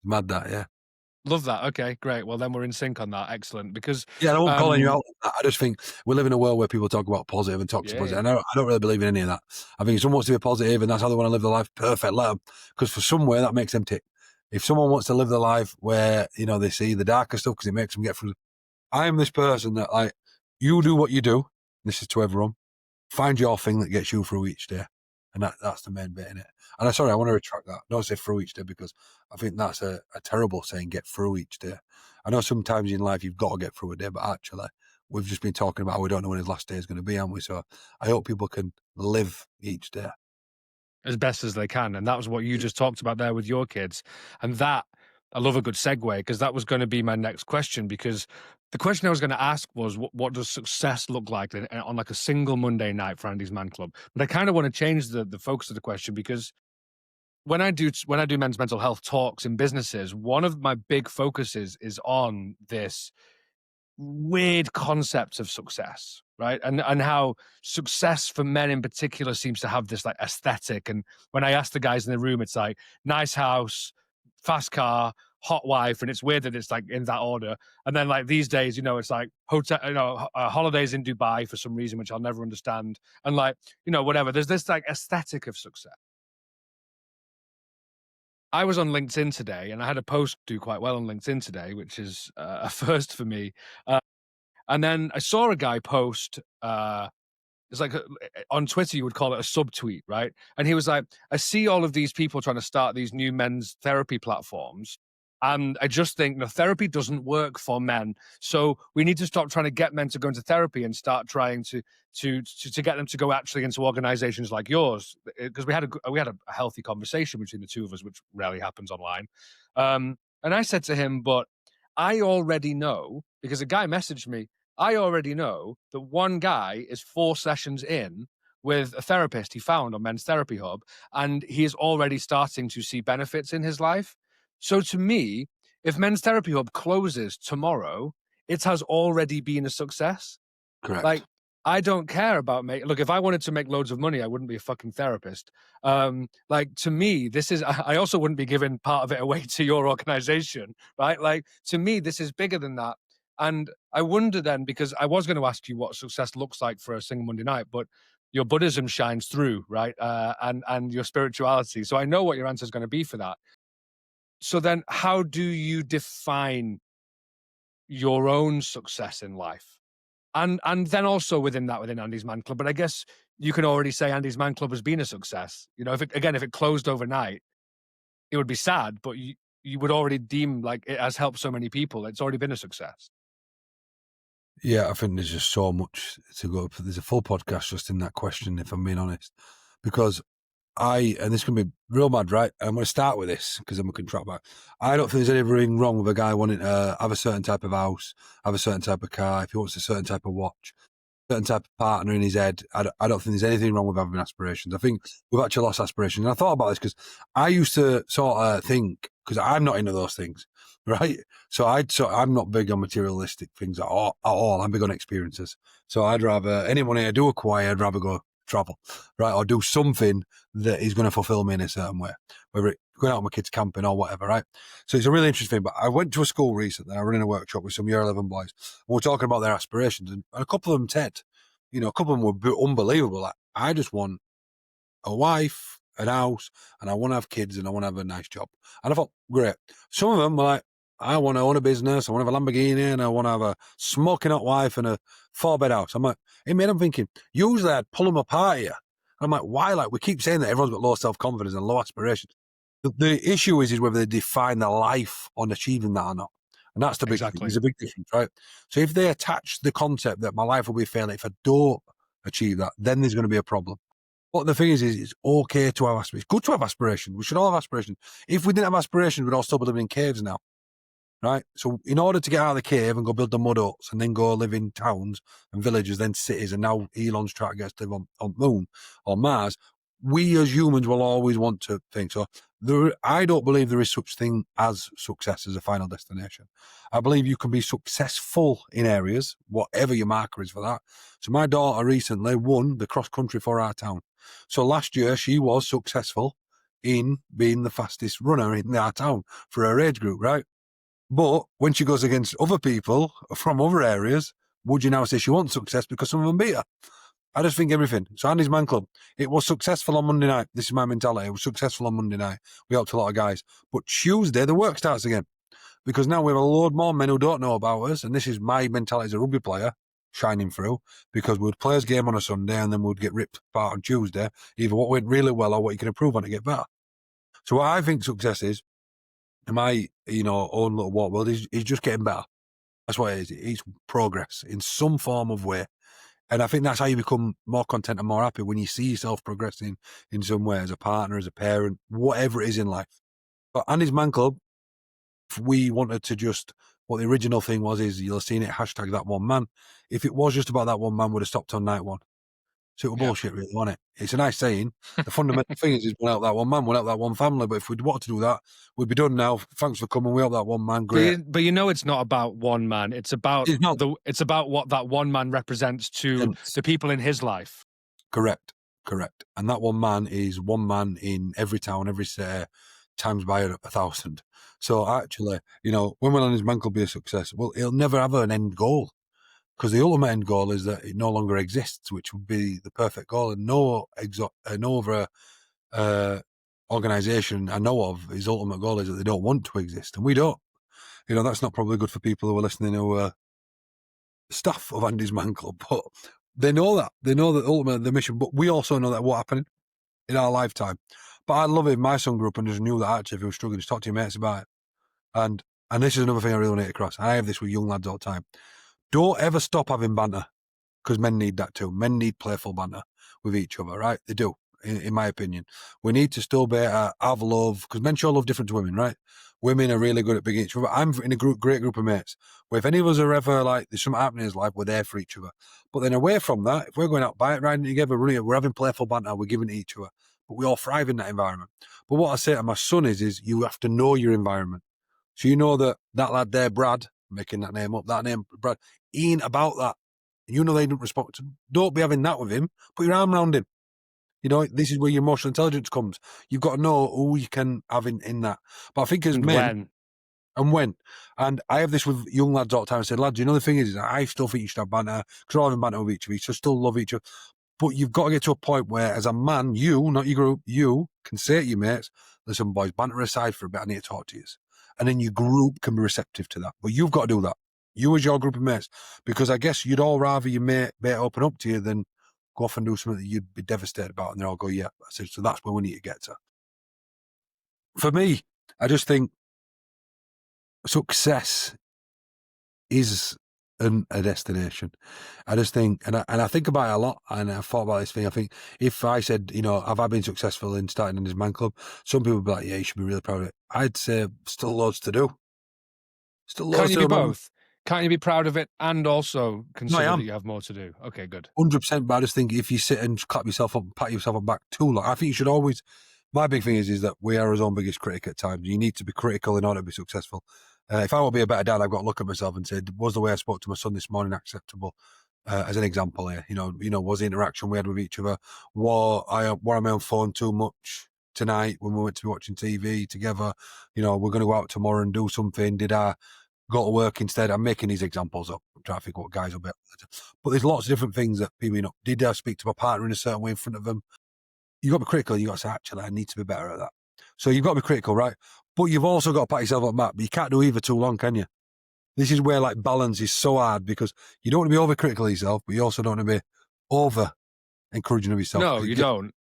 Mad that, yeah. Love that. Okay, great. Well, then we're in sync on that. Excellent. Because I won't calling you out. I just think we live in a world where people talk about positive and toxic positive. And I don't really believe in any of that. I think if someone wants to be positive and that's how they want to live their life, perfect, let them. Because for somewhere that makes them tick. If someone wants to live their life where, they see the darker stuff because it makes them get through. I am this person that, you do what you do this is to everyone, find your thing that gets you through each day. And that's the main bit in it. And I'm sorry, I want to retract that. Don't say through each day, because I think that's a terrible saying, get through each day. I know sometimes in life you've got to get through a day, but actually we've just been talking about how we don't know when his last day is going to be, haven't we? So I hope people can live each day. As best as they can. And that was what you just talked about there with your kids. And that, I love a good segue, because that was going to be my next question. Because the question I was going to ask was, what does success look like on like a single Monday night for Andy's Man Club? But I kind of want to change the focus of the question, because when I do men's mental health talks in businesses, one of my big focuses is on this weird concept of success, right? And how success for men in particular seems to have this like aesthetic. And when I ask the guys in the room, it's like nice house, fast car, hot wife, and it's weird that it's like in that order. And then like these days, it's like hotel, holidays in Dubai for some reason, which I'll never understand. And like, whatever. There's this like aesthetic of success. I was on LinkedIn today, and I had a post do quite well on LinkedIn today, which is a first for me. And then I saw a guy post, it's like on Twitter, you would call it a subtweet, right? And he was like, I see all of these people trying to start these new men's therapy platforms. And I just think therapy doesn't work for men. So we need to stop trying to get men to go into therapy and start trying to get them to go actually into organizations like yours. Because we had a healthy conversation between the two of us, which rarely happens online. And I said to him, but I already know, because a guy messaged me, I already know that one guy is 4 sessions in with a therapist he found on Men's Therapy Hub, and he is already starting to see benefits in his life. So to me, if Men's Therapy Hub closes tomorrow, it has already been a success. Correct. Like, I don't care about look, if I wanted to make loads of money, I wouldn't be a fucking therapist. Like, to me, I also wouldn't be giving part of it away to your organization, right? Like, to me, this is bigger than that. And I wonder then, because I was going to ask you what success looks like for a single Monday night, but your Buddhism shines through, right? And your spirituality. So I know what your answer is going to be for that. So then how do you define your own success in life? And then also within Andy's Man Club. But I guess you can already say Andy's Man Club has been a success. If it closed overnight, it would be sad, but you would already deem like it has helped so many people. It's already been a success. Yeah, I think there's just so much to go. There's a full podcast just in that question, if I'm being honest, because and this can be real mad, right? I'm going to start with this because then we can track back. I don't think there's anything wrong with a guy wanting to have a certain type of house, have a certain type of car, if he wants a certain type of watch, certain type of partner in his head. I don't think there's anything wrong with having aspirations. I think we've actually lost aspirations. And I thought about this because I used to sort of think, because I'm not into those things, right? So I'm not big on materialistic things at all. I'm big on experiences. So I'd rather, any money I do acquire, I'd rather go travel, right? Or do something that is going to fulfill me in a certain way, whether it's going out with my kids camping or whatever, right? So it's a really interesting thing. But I went to a school recently. I ran in a workshop with some year 11 boys. And we're talking about their aspirations. And a couple of them said, a couple of them were unbelievable. Like, I just want a wife, an house, and I want to have kids, and I want to have a nice job. And I thought, great. Some of them were like, I want to own a business, I want to have a Lamborghini, and I want to have a smoking hot wife and a 4-bed house. I'm like, it made them thinking, usually I'd pull them apart here. I'm like, why? Like, we keep saying that everyone's got low self-confidence and low aspirations. The issue is whether they define their life on achieving that or not. And that's the big thing. There's a big difference, right? So if they attach the concept that my life will be failing if I don't achieve that, then there's going to be a problem. But the thing is it's okay to have aspirations. It's good to have aspirations. We should all have aspirations. If we didn't have aspirations, we'd all still be living in caves now, right? So in order to get out of the cave and go build the mud huts and then go live in towns and villages, then cities, and now Elon's trying to get us to live on Moon or Mars, we as humans will always want to think. So I don't believe there is such thing as success as a final destination. I believe you can be successful in areas, whatever your marker is for that. So my daughter recently won the cross country for our town. So last year she was successful in being the fastest runner in our town for her age group, right? But when she goes against other people from other areas, would you now say she wants success because some of them beat her? I just think everything. So Andy's Man Club, it was successful on Monday night. This is my mentality. It was successful on Monday night. We helped a lot of guys. But Tuesday, the work starts again. Because now we have a load more men who don't know about us. And this is my mentality as a rugby player. shining through, because we'd play his game on a Sunday and then we'd get ripped apart on Tuesday, either what went really well or what you can improve on to get better. So what I think success is, in my, own little walk world, is just getting better. That's what it is. It's progress in some form of way. And I think that's how you become more content and more happy, when you see yourself progressing in some way, as a partner, as a parent, whatever it is in life. But Andy's Man Club, if we wanted to just, what the original thing was, is you'll have seen it, hashtag that one man. If it was just about that one man, would have stopped on night one. So it was Yeah. bullshit, really, wasn't it? It's a nice saying. The fundamental thing is we'll help that one man, we'll help that one family. But if we'd wanted to do that, we'd be done now. Thanks for coming. We help that one man. Great. But you know, it's not about one man. It's about It's not. it's about what that one man represents to the people in his life. Correct. And that one man is one man in every town, every city, times by 1,000. So actually, when will his man club be a success? Well, he'll never have an end goal, because the ultimate end goal is that it no longer exists, which would be the perfect goal. And no other organisation I know of, his ultimate goal is that they don't want to exist, and we don't. That's not probably good for people who are listening, who are staff of Andy's Man Club, but they know that. They know that ultimately the mission, but we also know that what happened in our lifetime. But I love it. My son grew up and just knew that actually, if he was struggling, just talk to your mates about it. And this is another thing I really want to get across. I have this with young lads all the time. Don't ever stop having banter, because men need that too. Men need playful banter with each other, right? They do, in my opinion. We need to still be have love, because men show love different to women, right? Women are really good at being each other. I'm in a great group of mates where if any of us are ever like, there's something happening in his life, we're there for each other. But then away from that, if we're going out bike riding together, we're having playful banter, we're giving to each other. But we all thrive in that environment. But what I say to my son is you have to know your environment. So you know that lad there, Brad, making that name up, that name, Brad, he ain't about that. You know they don't respond. Don't be having that with him. Put your arm around him. This is where your emotional intelligence comes. You've got to know who you can have in that. But I think as men, when. And I have this with young lads all the time. I said, lads, the thing is I still think you should have banter, because we're all having banter with each other. You should still love each other. But you've got to get to a point where, as a man, you, not your group, you can say to your mates, listen, boys, banter aside for a bit, I need to talk to you. And then your group can be receptive to that. But you've got to do that. You as your group of mates. Because I guess you'd all rather your mate open up to you than go off and do something that you'd be devastated about. And they all go, yeah. I said, so that's where we need to get to. For me, I just think success is a destination. I just think, and I think about it a lot, and I've thought about this thing. I think if I said, have I been successful in starting in his man club? Some people would be like, yeah, you should be really proud of it. I'd say still loads to do. Still loads to do. Can't you be both? Can't you be proud of it and also consider that you have more to do? Okay, good. 100%. But I just think if you sit and clap yourself up, pat yourself on back too long, I think you should always. My big thing is that we are our own biggest critic at times. You need to be critical in order to be successful. If I want to be a better dad, I've got to look at myself and say, was the way I spoke to my son this morning acceptable? As an example here, was the interaction we had with each other? Were I on my own phone too much tonight when we went to be watching TV together? We're going to go out tomorrow and do something. Did I go to work instead? I'm making these examples up. I'm trying to think what guys will be. But there's lots of different things that people, did I speak to my partner in a certain way in front of them? You've got to be critical. You've got to say, actually, I need to be better at that. So you've got to be critical, right? But you've also got to pat yourself on the back. But you can't do either too long, can you? This is where balance is so hard, because you don't want to be overcritical of yourself, but you also don't want to be over encouraging of yourself. No, you don't.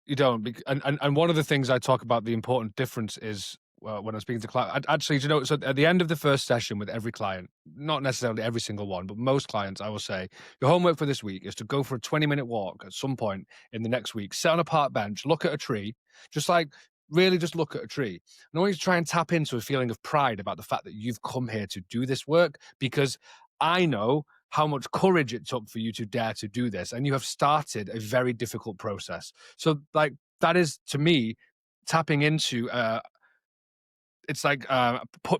You don't. And one of the things I talk about, the important difference is when I'm speaking to clients, actually, so at the end of the first session with every client, not necessarily every single one, but most clients, I will say, your homework for this week is to go for a 20-minute walk at some point in the next week, sit on a park bench, look at a tree, really just look at a tree. And I want you to try and tap into a feeling of pride about the fact that you've come here to do this work, because I know how much courage it took for you to dare to do this. And you have started a very difficult process. So that is, to me, tapping into, it's like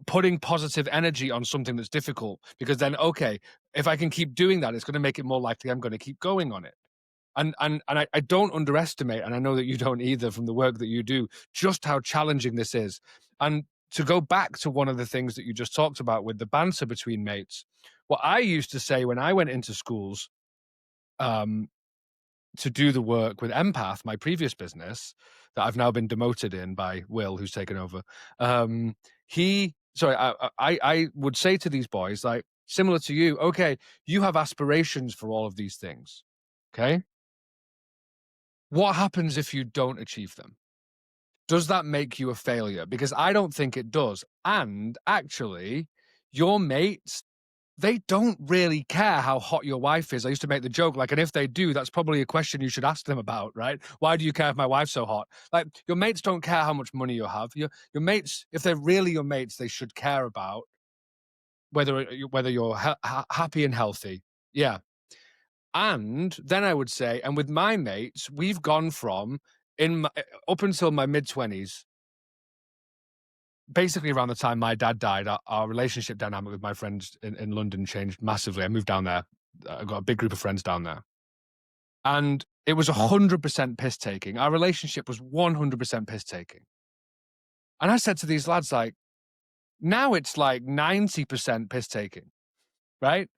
putting positive energy on something that's difficult, because then, okay, if I can keep doing that, it's going to make it more likely I'm going to keep going on it. And I don't underestimate, and I know that you don't either from the work that you do, just how challenging this is. And to go back to one of the things that you just talked about with the banter between mates, what I used to say when I went into schools to do the work with Empath, my previous business that I've now been demoted in by Will, who's taken over. I would say to these boys, similar to you. Okay, you have aspirations for all of these things. Okay. What happens if you don't achieve them? Does that make you a failure? Because I don't think it does. And actually, your mates, they don't really care how hot your wife is. I used to make the joke, like, and if they do, that's probably a question you should ask them about, right? Why do you care if my wife's so hot? Like, your mates don't care how much money you have. Your mates, if they're really your mates, they should care about whether you're happy and healthy. Yeah. And then I would say, and with my mates, we've gone from up until my mid 20s, basically around the time my dad died, our relationship dynamic with my friends in London changed massively. I moved down there. I got a big group of friends down there. And it was 100% piss taking. Our relationship was 100% piss taking. And I said to these lads, like, now it's like 90% piss taking, right?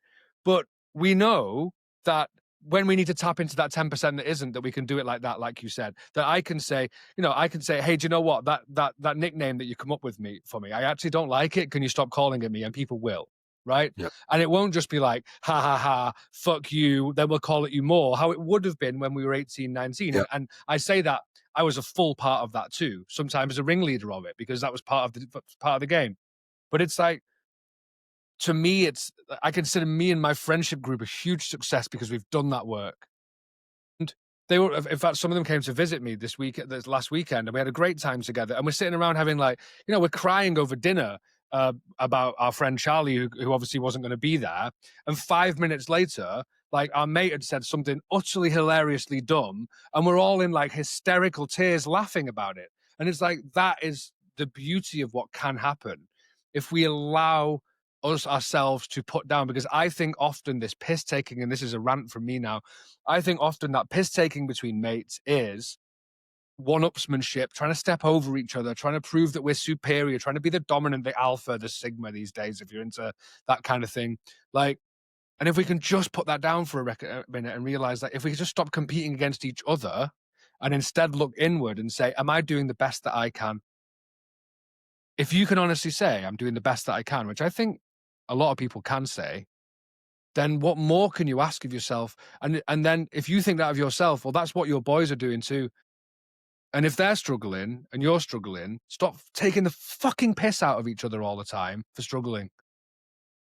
But we know that when we need to tap into that 10% that isn't, that we can do it like that, like you said. That I can say, hey, do you know what? That nickname that you come up with me for me, I actually don't like it. Can you stop calling it me? And people will, right? Yeah. And it won't just be like, ha ha ha, fuck you, then we'll call it you more, how it would have been when we were 18, 19. Yeah. And I say that I was a full part of that too, sometimes a ringleader of it, because that was part of the game. But it's like, to me, I consider me and my friendship group a huge success because we've done that work. And they were, in fact, some of them came to visit me this last weekend, and we had a great time together. And we're sitting around having, like, we're crying over dinner about our friend Charlie, who obviously wasn't going to be there. And 5 minutes later, like, our mate had said something utterly hilariously dumb, and we're all in like hysterical tears laughing about it. And it's like, that is the beauty of what can happen if we allow ourselves to put down. Because I think often this piss taking, and this is a rant from me now, I think often that piss taking between mates is one-upsmanship, trying to step over each other, trying to prove that we're superior, trying to be the dominant, the alpha, the sigma these days, if you're into that kind of thing. Like, and if we can just put that down for a minute and realize that if we just stop competing against each other and instead look inward and say, am I doing the best that I can? If you can honestly say, I'm doing the best that I can, which I think a lot of people can say, then what more can you ask of yourself? And then if you think that of yourself, well, that's what your boys are doing too. And if they're struggling and you're struggling, stop taking the fucking piss out of each other all the time for struggling.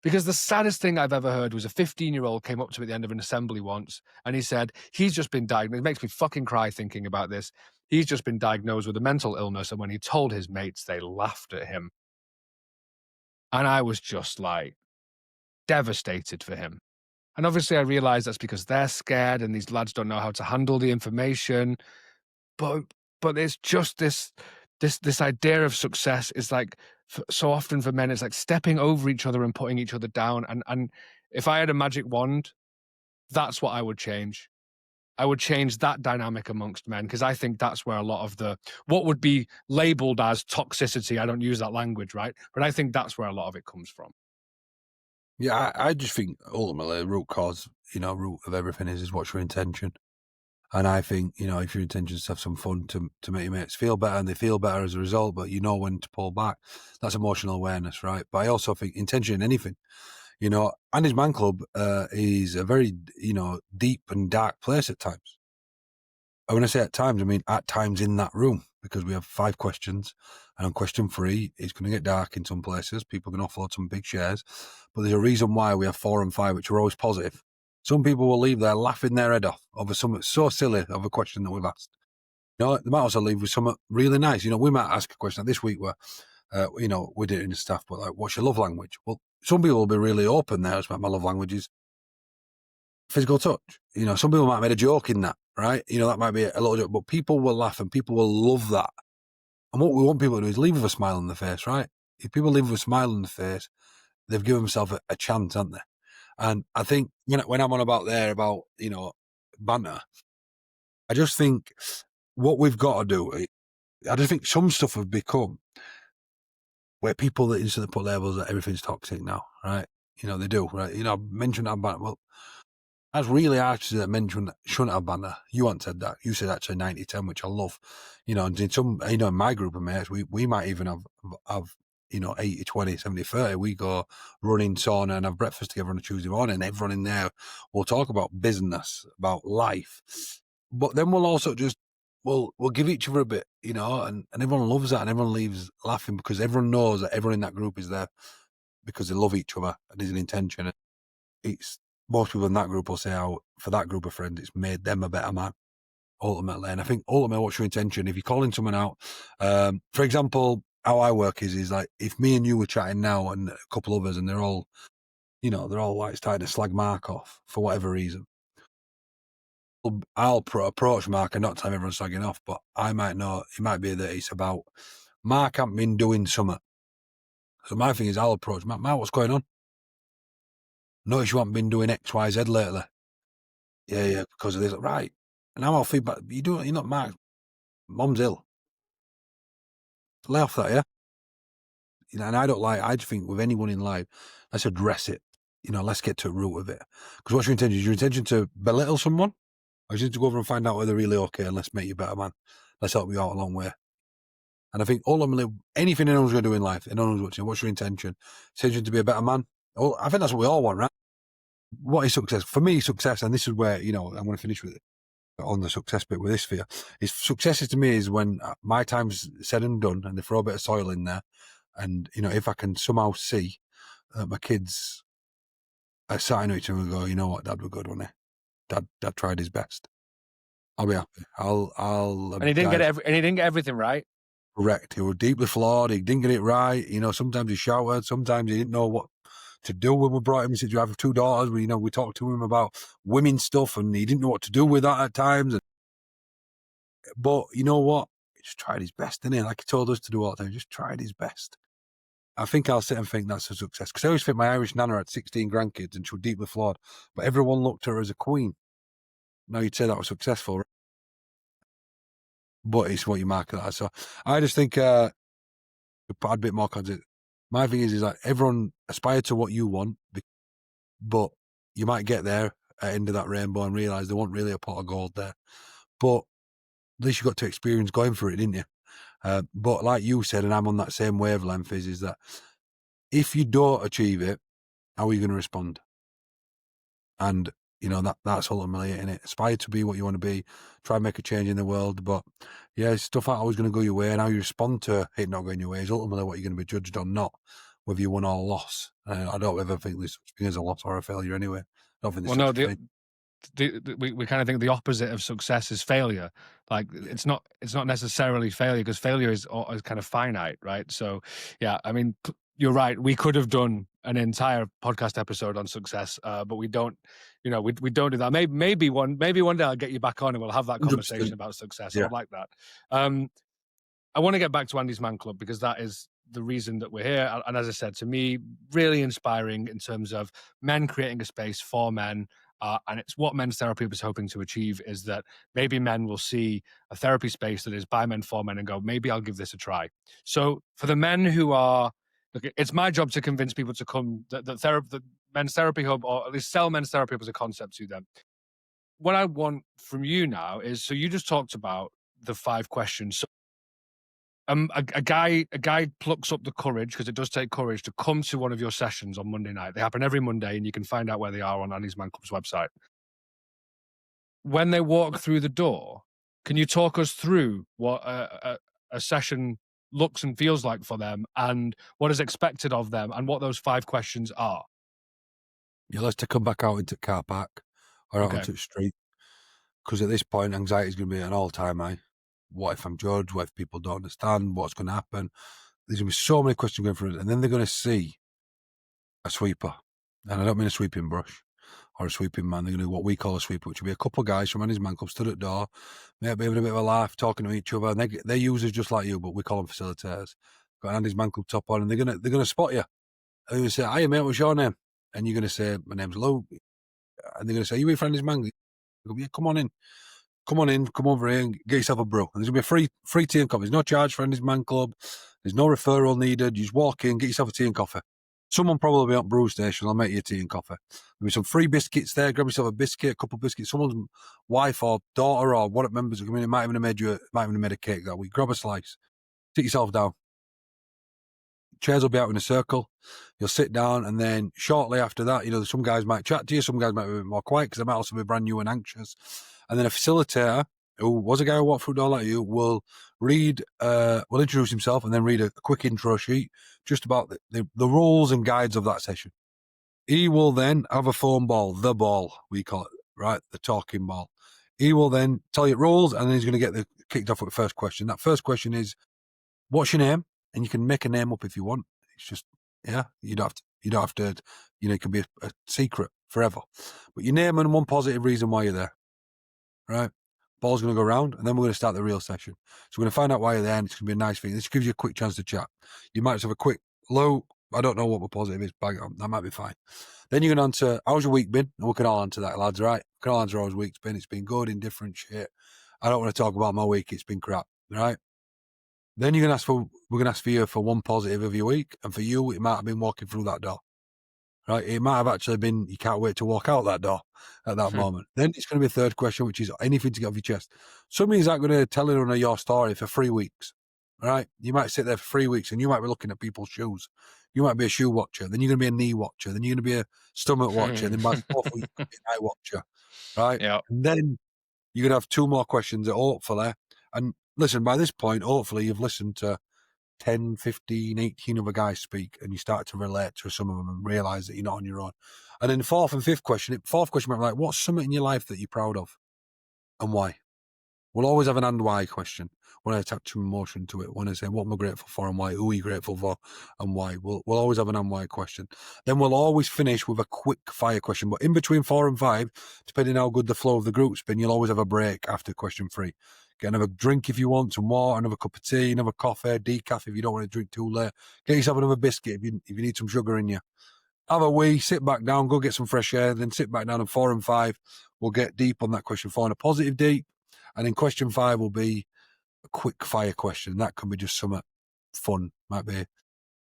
Because the saddest thing I've ever heard was a 15-year-old came up to me at the end of an assembly once, and he said, he's just been diagnosed. It makes me fucking cry thinking about this. He's just been diagnosed with a mental illness. And when he told his mates, they laughed at him. And I was just like devastated for him. And obviously I realized that's because they're scared and these lads don't know how to handle the information. But it's just this idea of success is like, so often for men, it's like stepping over each other and putting each other down. And if I had a magic wand, that's what I would change. I would change that dynamic amongst men, because I think that's where a lot of what would be labeled as toxicity, I don't use that language, right? But I think that's where a lot of it comes from. Yeah, I just think ultimately the root cause, root of everything is what's your intention. And I think, if your intention is to have some fun to make your mates feel better and they feel better as a result, but you know when to pull back, that's emotional awareness, right? But I also think intention in anything, Andy's Man Club is a very, deep and dark place at times. And when I say at times, I mean at times in that room, because we have 5 questions. And on question 3, it's going to get dark in some places. People can offload some big shares. But there's a reason why we have 4 and 5, which are always positive. Some people will leave there laughing their head off over something so silly of a question that we've asked. They might also leave with something really nice. We might ask a question like this week where, we did it in the staff, but like, what's your love language? Well, some people will be really open there. It's like, my love language is physical touch. Some people might have made a joke in that, right? That might be a little joke, but people will laugh and people will love that. And what we want people to do is leave with a smile on the face, right? If people leave with a smile on the face, they've given themselves a chance, haven't they? And I think when I'm on about banter, I just think what we've got to do, I just think some stuff have become where people that instantly put labels that everything's toxic now, right? They do, right? I mentioned that banter. Well, that's really harsh that mentioned shouldn't have banter. You haven't said that. You said actually 90-10, which I love. And in some, in my group of mates, we might even have 80, 20, 70, 30. We go running, sauna, and have breakfast together on a Tuesday morning. And everyone in there will talk about business, about life. But then we'll also just, we'll give each other a bit, and everyone loves that, and everyone leaves laughing because everyone knows that everyone in that group is there because they love each other and there's an intention. And it's, most people in that group will say how, for that group of friends, it's made them a better man, ultimately. And I think ultimately, what's your intention? If you're calling someone out, for example, how I work is like, if me and you were chatting now and a couple others, and they're all like starting to slag Mark off for whatever reason, I'll approach Mark and not tell everyone's slagging off, but I might know, it might be that it's about Mark hasn't been doing something. So my thing is, I'll approach Mark, what's going on? Notice you haven't been doing X, Y, Z lately. Yeah, because of this. Right. And now I'll feedback. You're not Mark. Mom's ill. Lay off that, yeah? And I just think with anyone in life, let's address it. Let's get to the root of it. Because what's your intention? Is your intention to belittle someone? Or is it to go over and find out whether they're really okay and let's make you a better man? Let's help you out a long way. And I think ultimately, anything anyone's going to do in life, anyone's watching, what's your intention? Intention to be a better man? Oh, I think that's what we all want, right? What is success? For me, success, and this is where, I'm going to finish with it, on the success bit with this for you, is success to me is when my time's said and done and they throw a bit of soil in there. And, if I can somehow see my kids are sat in each other and go, you know what, Dad were good, wasn't he? Dad tried his best. I'll be happy. And he didn't get everything right. Correct. He was deeply flawed. He didn't get it right. Sometimes he shouted. Sometimes he didn't know what to do when we brought him. He said, you have 2 daughters. We talked to him about women stuff and he didn't know what to do with that at times. But you know what? He just tried his best, didn't he? Like he told us to do all the time. He just tried his best. I think I'll sit and think that's a success. Because I always think my Irish nana had 16 grandkids and she was deeply flawed. But everyone looked at her as a queen. Now you'd say that was successful, right? But it's what you market that as. So I just think to add a bit more context, my thing is like everyone aspire to what you want, but you might get there at the end of that rainbow and realise there wasn't really a pot of gold there. But at least you got to experience going for it, didn't you? But like you said, and I'm on that same wavelength, is that if you don't achieve it, how are you going to respond? And that's ultimately it, innit? Aspire to be what you want to be, try and make a change in the world. But yeah, stuff ain't always going to go your way, and how you respond to it not going your way is ultimately what you're going to be judged on, not whether you won or lost. I don't ever think there's such thing as a loss or a failure anyway. I don't think there's such a thing. We kind of think the opposite of success is failure. Like it's not necessarily failure, because failure is kind of finite, right? So yeah, I mean, you're right. We could have done an entire podcast episode on success, but we don't. We don't do that. Maybe one day I'll get you back on and we'll have that 100%. conversation about success. I Yeah. would like that. I want to get back to Andy's Man Club because that is the reason that we're here. And as I said, to me, really inspiring in terms of men creating a space for men. And it's what Men's Therapy was hoping to achieve, is that maybe men will see a therapy space that is by men for men and go, maybe I'll give this a try. So for the men who are, look, it's my job to convince people to come, the Men's Therapy Hub, or at least sell Men's Therapy Hub as a concept to them. What I want from you now is, so you just talked about the 5 questions. So a guy plucks up the courage, because it does take courage to come to one of your sessions on Monday night. They happen every Monday, and you can find out where they are on Andy's Man Club's website. When they walk through the door, can you talk us through what a session looks and feels like for them, and what is expected of them, and what those 5 questions are? Yeah, let's take them back out into the car park or out onto the street. Because at this point, anxiety is going to be at an all-time high. What if I'm judged? What if people don't understand? What's going to happen? There's going to be so many questions going through it. And then they're going to see a sweeper. And I don't mean a sweeping brush or a sweeping man. They're going to do what we call a sweeper, which will be a couple of guys from Andy's Man Club stood at the door, maybe having a bit of a laugh, talking to each other. And they're users just like you, but we call them facilitators. Got an Andy's Man Club top on, and they're going to spot you. And they're going to say, "Hiya, mate, what's your name?" And you're going to say, "My name's Luke." And they're going to say, "You with Andy's Man?" Go, "Yeah, come on in. Come over here and get yourself a brew." And there's going to be a free tea and coffee. There's no charge for Andy's Man Club. There's no referral needed. You just walk in, get yourself a tea and coffee. Someone probably at brew station will make you a tea and coffee. There'll be some free biscuits there. Grab yourself a biscuit, a couple of biscuits. Someone's wife or daughter or one of the members of the community might even have made a cake that week. Grab a slice. Sit yourself down. chairs will be out in a circle. You'll sit down, and then shortly after that, some guys might chat to you, some guys might be a bit more quiet because they might also be brand new and anxious. And then a facilitator, who was a guy who walked through the door like you, will introduce himself and then read a quick intro sheet just about the rules and guides of that session. He will then have a phone ball, the ball, we call it, right? The talking ball. He will then tell you rules, and then he's going to get kicked off with the first question. That first question is, what's your name? And you can make a name up if you want. It's just, you don't have to, it can be a secret forever. But your name and one positive reason why you're there, right? Ball's going to go around, and then we're going to start the real session. So we're going to find out why you're there, and it's going to be a nice thing. This gives you a quick chance to chat. You might just have a quick, hello, I don't know what my positive is, bang on, that might be fine. Then you're going to answer, how's your week been? And we can all answer that, lads, right? We can all answer how our week's been. It's been good, indifferent, shit. I don't want to talk about my week. It's been crap, right? Then we're going to ask for you for one positive of your week. And for you, it might have been walking through that door, right? It might have actually been, you can't wait to walk out that door at that moment. Then it's going to be a third question, which is anything to get off your chest. Somebody's not going to tell anyone your story for 3 weeks, right? You might sit there for 3 weeks and you might be looking at people's shoes. You might be a shoe watcher. Then you're going to be a knee watcher. Then you're going to be a stomach watcher. Then by the fourth week, you're going to be an eye watcher, right? Yeah. And then you're going to have 2 more questions that hopefully, and listen, by this point, hopefully you've listened to 10, 15, 18 other guys speak, and you start to relate to some of them and realise that you're not on your own. And then the fourth question might be like, what's something in your life that you're proud of and why? We'll always have an and why question when I attach some emotion to it. When I say, what am I grateful for and why? Who are you grateful for and why? We'll always have an and why question. Then we'll always finish with a quick fire question. But in between 4 and 5, depending how good the flow of the group's been, you'll always have a break after question 3. Get another drink if you want, some water, another cup of tea, another coffee, decaf if you don't want to drink too late. Get yourself another biscuit if you need some sugar in you. Have a wee, sit back down, go get some fresh air, then sit back down, and 4 and 5, we'll get deep on that question 4 and a positive deep. And then question 5 will be a quick fire question. That could be just something fun. Might be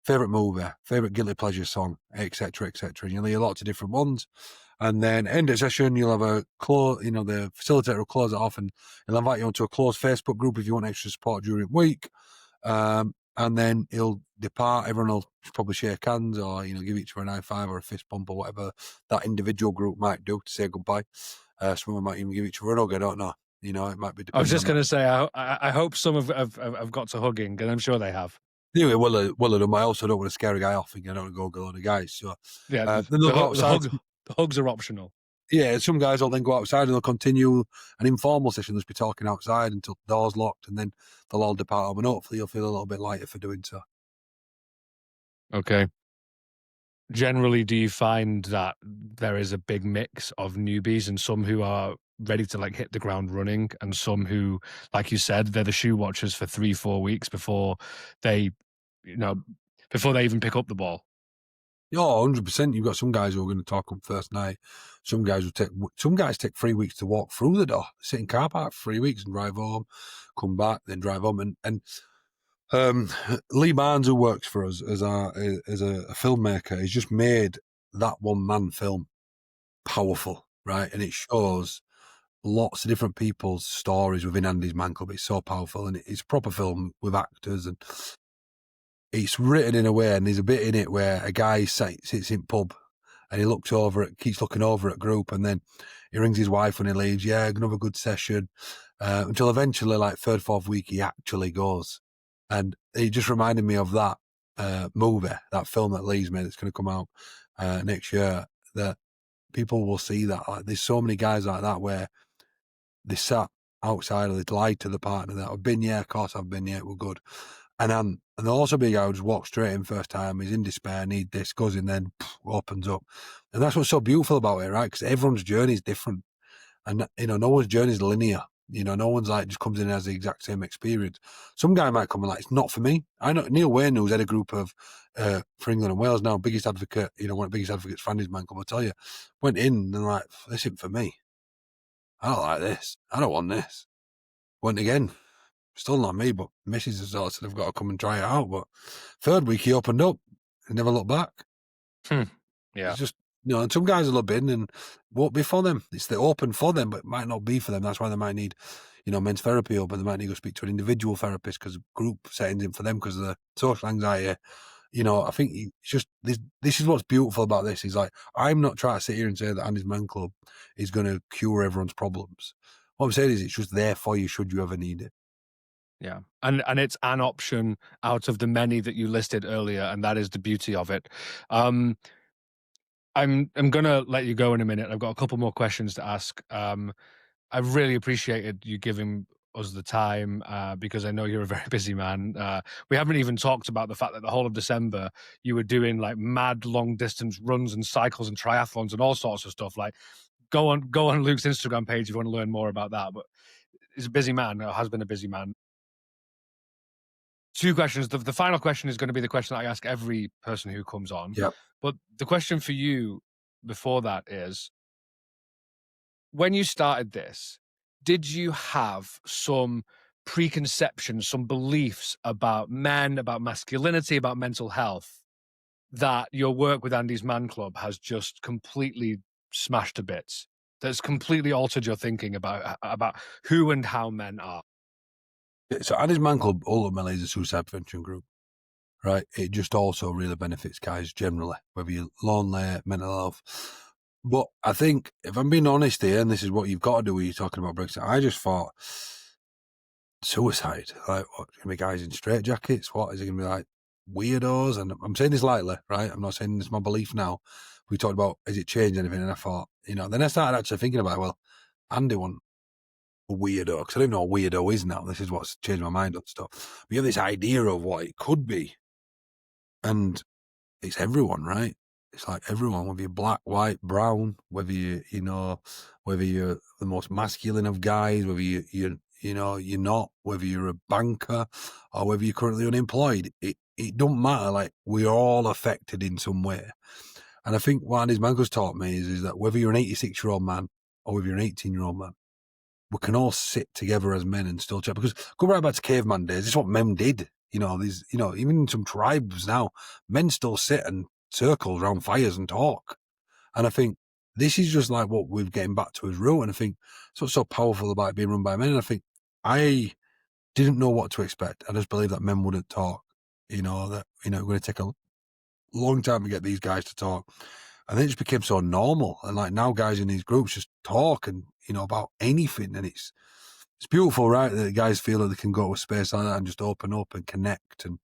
favourite movie, favourite guilty pleasure song, etc., etc. And you'll hear lots of different ones. And then end the session, you'll have the facilitator will close it off, and he'll invite you onto a closed Facebook group if you want extra support during the week. And then he'll depart. Everyone will probably shake hands or, give each other an high five or a fist bump or whatever that individual group might do to say goodbye. Someone might even give each other a hug. I don't know. It might be. I was just going to say, I hope some have got to hugging, and I'm sure they have. Yeah, well, I also don't want to scare a guy off. I don't want to go a lot of guys. So yeah, then they'll go outside. The hugs are optional. Yeah, some guys will then go outside and they'll continue an informal session. They'll just be talking outside until the door's locked, and then they'll all depart home. And hopefully, you'll feel a little bit lighter for doing so. Okay. Generally, do you find that there is a big mix of newbies and some who are ready to hit the ground running, and some who, like you said, they're the shoe watchers for 3-4 weeks before they even pick up the ball? Yeah, 100%. You've got some guys who are going to talk on first night. Some guys take 3 weeks to walk through the door, sit in car park for 3 weeks and drive home, come back, then drive home. And Lee Barnes, who works for us as a filmmaker, has just made that one man film powerful, right? And it shows lots of different people's stories within Andy's Man Club. It's so powerful, and it's a proper film with actors, and it's written in a way, and there's a bit in it where a guy sits in pub and he keeps looking over at group, and then he rings his wife when he leaves. Yeah, another good session. Until eventually, 3rd, 4th week, he actually goes. And it just reminded me of that movie, that film that Lee's made that's going to come out next year, that people will see that. There's so many guys like that where they sat outside, or they lied to the partner that I've been, yeah, of course I've been, yeah, we're good. And there'll also be a guy who just walks straight in first time. He's in despair, need this, goes in, then opens up. And that's what's so beautiful about it, right? Because everyone's journey is different. And, no one's journey is linear. No one's just comes in and has the exact same experience. Some guy might come and it's not for me. I know Neil Wayne, who's had a group of, for England and Wales now, biggest advocate, one of the biggest advocates for Andy's Man Club, I'll tell you, went in and this isn't for me. I don't like this. I don't want this. Went again. Still not me, but Mrs. has sort of said I've got to come and try it out. But 3rd week he opened up and never looked back. Yeah. It's just, and some guys will have been and won't be for them. It's the open for them, but it might not be for them. That's why they might need, men's therapy open. They might need to speak to an individual therapist because group settings in for them because of the social anxiety I think it's just this is what's beautiful about this. Is like, I'm not trying to sit here and say that Andy's Men Club is going to cure everyone's problems. What I'm saying is it's just there for you should you ever need it. Yeah. And it's an option out of the many that you listed earlier, and that is the beauty of it. Um, I'm gonna let you go in a minute. I've got a couple more questions to ask. I really appreciated you giving us the time because I know you're a very busy man. We haven't even talked about the fact that the whole of December you were doing like mad long distance runs and cycles and triathlons and all sorts of stuff. Like go on Luke's Instagram page if you want to learn more about that. But he's a busy man, or has been a busy man. Two questions. The final question is going to be the question that I ask every person who comes on. Yeah. But the question for you before that is, when you started this, did you have some preconceptions, some beliefs about men, about masculinity, about mental health that your work with Andy's Man Club has just completely smashed to bits? That's completely altered your thinking about who and how men are. So Andy's Man Club ultimately is a suicide prevention group, right? It just also really benefits guys generally, whether you're lonely, mental health. But I think, if I'm being honest here, and this is what you've got to do when you're talking about Brexit, I just thought suicide. Like, what, gonna be guys in straitjackets? What is it gonna be like? Weirdos? And I'm saying this lightly, right? I'm not saying it's my belief now. We talked about, has it changed anything? And I thought, then I started actually thinking about, well, Andy wasn't a weirdo, because I don't even know what a weirdo is now. This is what's changed my mind on stuff. We have this idea of what it could be, and it's everyone, right? It's like everyone, whether you're black, white, brown, whether whether you're the most masculine of guys, whether you're not, whether you're a banker or whether you're currently unemployed. It don't matter. Like, we're all affected in some way. And I think what Andy's Mango's taught me is that whether you're an 86-year-old man or whether you're an 18-year-old man, we can all sit together as men and still chat. Because go right back to caveman days, this is what men did. Even in some tribes now, men still sit and circle around fires and talk. And I think this is just like what we're getting back to as root. And I think it's what's so powerful about being run by men. And I think I didn't know what to expect. I just believed that men wouldn't talk. That we're going to take a long time to get these guys to talk. And then it just became so normal. And like now guys in these groups just talk and, about anything. And it's beautiful, right? That guys feel that they can go to a space like that and just open up and connect and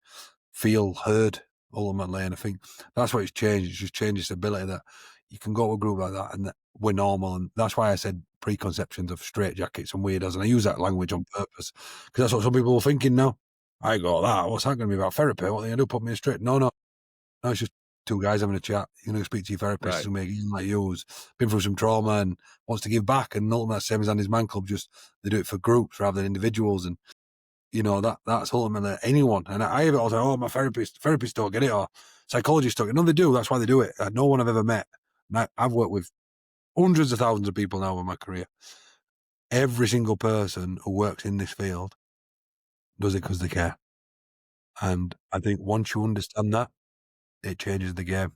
feel heard ultimately. And I think that's what it's changed. It's just changed this ability that you can go to a group like that and that we're normal. And that's why I said preconceptions of straitjackets and weirdos. And I use that language on purpose because that's what some people are thinking now. I got that. What's that going to be about? Therapy? What are they going to do? Put me in straight? No, it's just two guys having a chat. You're going to speak to your therapist, Right. who's like you, who's been through some trauma and wants to give back. And ultimately, that's the same as Andy's Man Club. Just they do it for groups rather than individuals. And that's ultimately anyone. And I hear it all the time, my therapists don't get it, or psychologists don't get it. No, they do. That's why they do it. No one I've ever met. And I've worked with hundreds of thousands of people now in my career. Every single person who works in this field does it because they care. And I think once you understand that, it changes the game.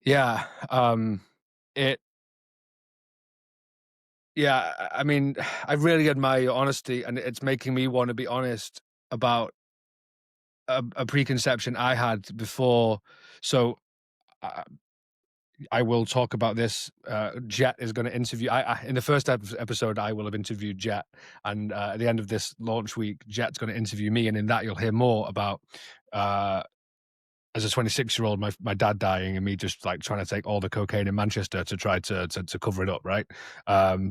Yeah. It. Yeah. I mean, I really admire your honesty, and it's making me want to be honest about a preconception I had before. So I, I will talk about this. Jet is going to interview. In the first episode, I will have interviewed Jet, and at the end of this launch week, Jet's going to interview me, and in that, you'll hear more about. As a 26-year-old, my dad dying and me just like trying to take all the cocaine in Manchester to try to cover it up. Right.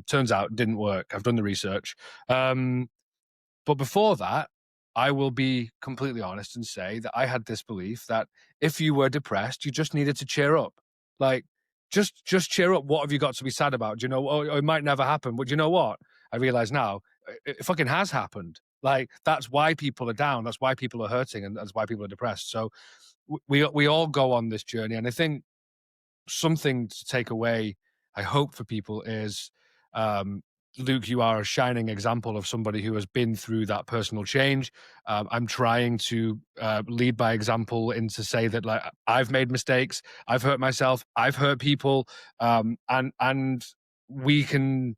Turns out it didn't work. I've done the research. But before that, I will be completely honest and say that I had this belief that if you were depressed, you just needed to cheer up. Like, just cheer up. What have you got to be sad about? Do you know? Oh, it might never happen, but you know what? I realize now it fucking has happened. Like, that's why people are down. That's why people are hurting, and that's why people are depressed. So we all go on this journey, and I think something to take away, I hope, for people is, Luke, you are a shining example of somebody who has been through that personal change. I'm trying to lead by example and to say that, like, I've made mistakes, I've hurt myself, I've hurt people, and we can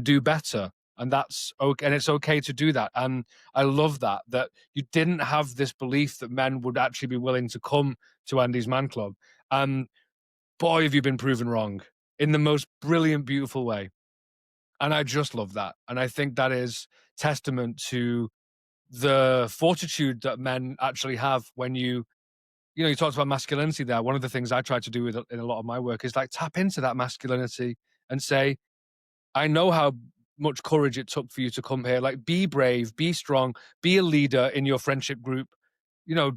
do better. And that's okay. And it's okay to do that. And I love that you didn't have this belief that men would actually be willing to come to Andy's Man Club. And boy, have you been proven wrong in the most brilliant, beautiful way. And I just love that. And I think that is testament to the fortitude that men actually have when you talked about masculinity there. One of the things I try to do in a lot of my work is like tap into that masculinity and say, I know how much courage it took for you to come here. Like, be brave, be strong, be a leader in your friendship group.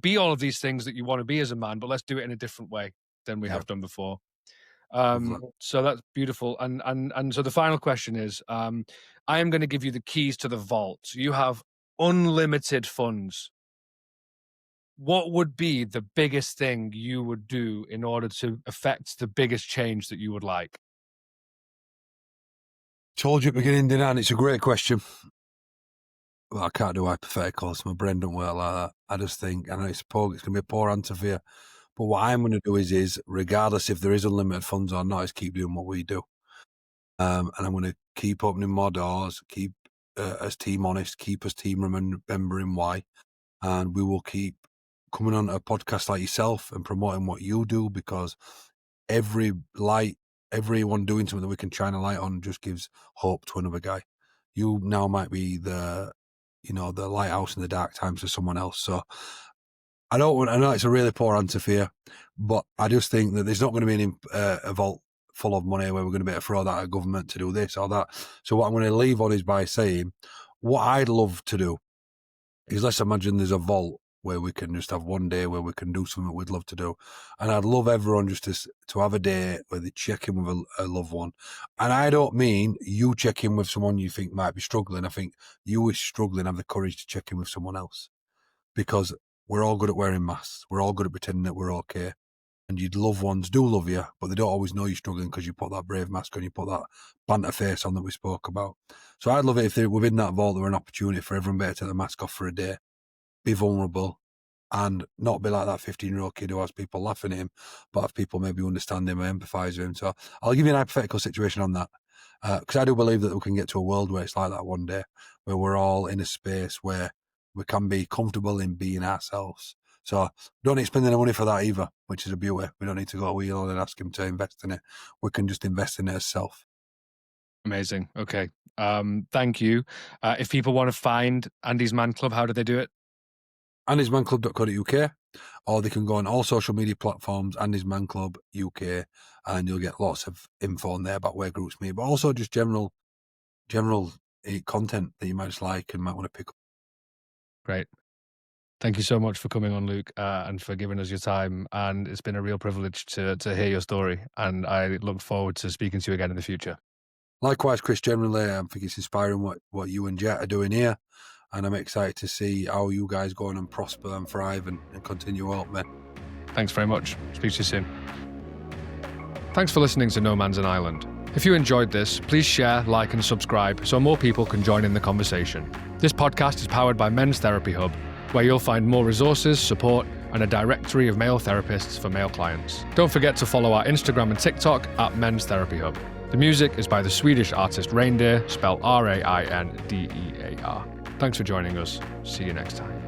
Be all of these things that you want to be as a man, but let's do it in a different way than we Yeah, have done before. love that. So that's beautiful. And so the final question is, I am going to give you the keys to the vault. So you have unlimited funds. What would be the biggest thing you would do in order to affect the biggest change that you would like? Told you at the beginning, didn't I? And it's a great question. Well, I can't do hypotheticals. My brain don't work like that. I just think, I know it's going to be a poor answer for you. But what I'm going to do is regardless if there is unlimited funds or not, is keep doing what we do. And I'm going to keep opening more doors, keep us team honest, keep us team remembering why. And we will keep coming on a podcast like yourself and promoting what you do, because everyone doing something that we can shine a light on just gives hope to another guy. You now might be the lighthouse in the dark times to someone else. So I know it's a really poor answer for you, but I just think that there's not going to be a vault full of money where we're going to be able to throw that at government to do this or that. So what I'm going to leave on is by saying what I'd love to do is, let's imagine there's a vault where we can just have one day where we can do something we'd love to do. And I'd love everyone just to have a day where they check in with a loved one. And I don't mean you check in with someone you think might be struggling. I think you is struggling, have the courage to check in with someone else, because we're all good at wearing masks. We're all good at pretending that we're okay. And your loved ones do love you, but they don't always know you're struggling because you put that brave mask on, you put that banter face on that we spoke about. So I'd love it if within that vault there were an opportunity for everyone better to take the mask off for a day, be vulnerable, and not be like that 15-year-old kid who has people laughing at him, but have people maybe understand him and empathise with him. So I'll give you an hypothetical situation on that, because I do believe that we can get to a world where it's like that one day, where we're all in a space where we can be comfortable in being ourselves. So don't need to spend any money for that either, which is a beauty. We don't need to go wheel and ask him to invest in it. We can just invest in it ourselves. Amazing. Okay. Thank you. If people want to find Andy's Man Club, how do they do it? andysmanclub.co.uk, or they can go on all social media platforms, Andy's Man Club UK, and you'll get lots of info on there about where groups meet, but also just general content that you might just like and might want to pick up. Great. Thank you so much for coming on, Luke, and for giving us your time. And it's been a real privilege to hear your story. And I look forward to speaking to you again in the future. Likewise, Chris, generally, I think it's inspiring what you and Jet are doing here. And I'm excited to see how you guys go on and prosper and thrive and continue up, man. Thanks very much. Speak to you soon. Thanks for listening to No Man's an Island. If you enjoyed this, please share, like, and subscribe so more people can join in the conversation. This podcast is powered by Men's Therapy Hub, where you'll find more resources, support, and a directory of male therapists for male clients. Don't forget to follow our Instagram and TikTok at Men's Therapy Hub. The music is by the Swedish artist Reindeer, spelled Raindear. Thanks for joining us. See you next time.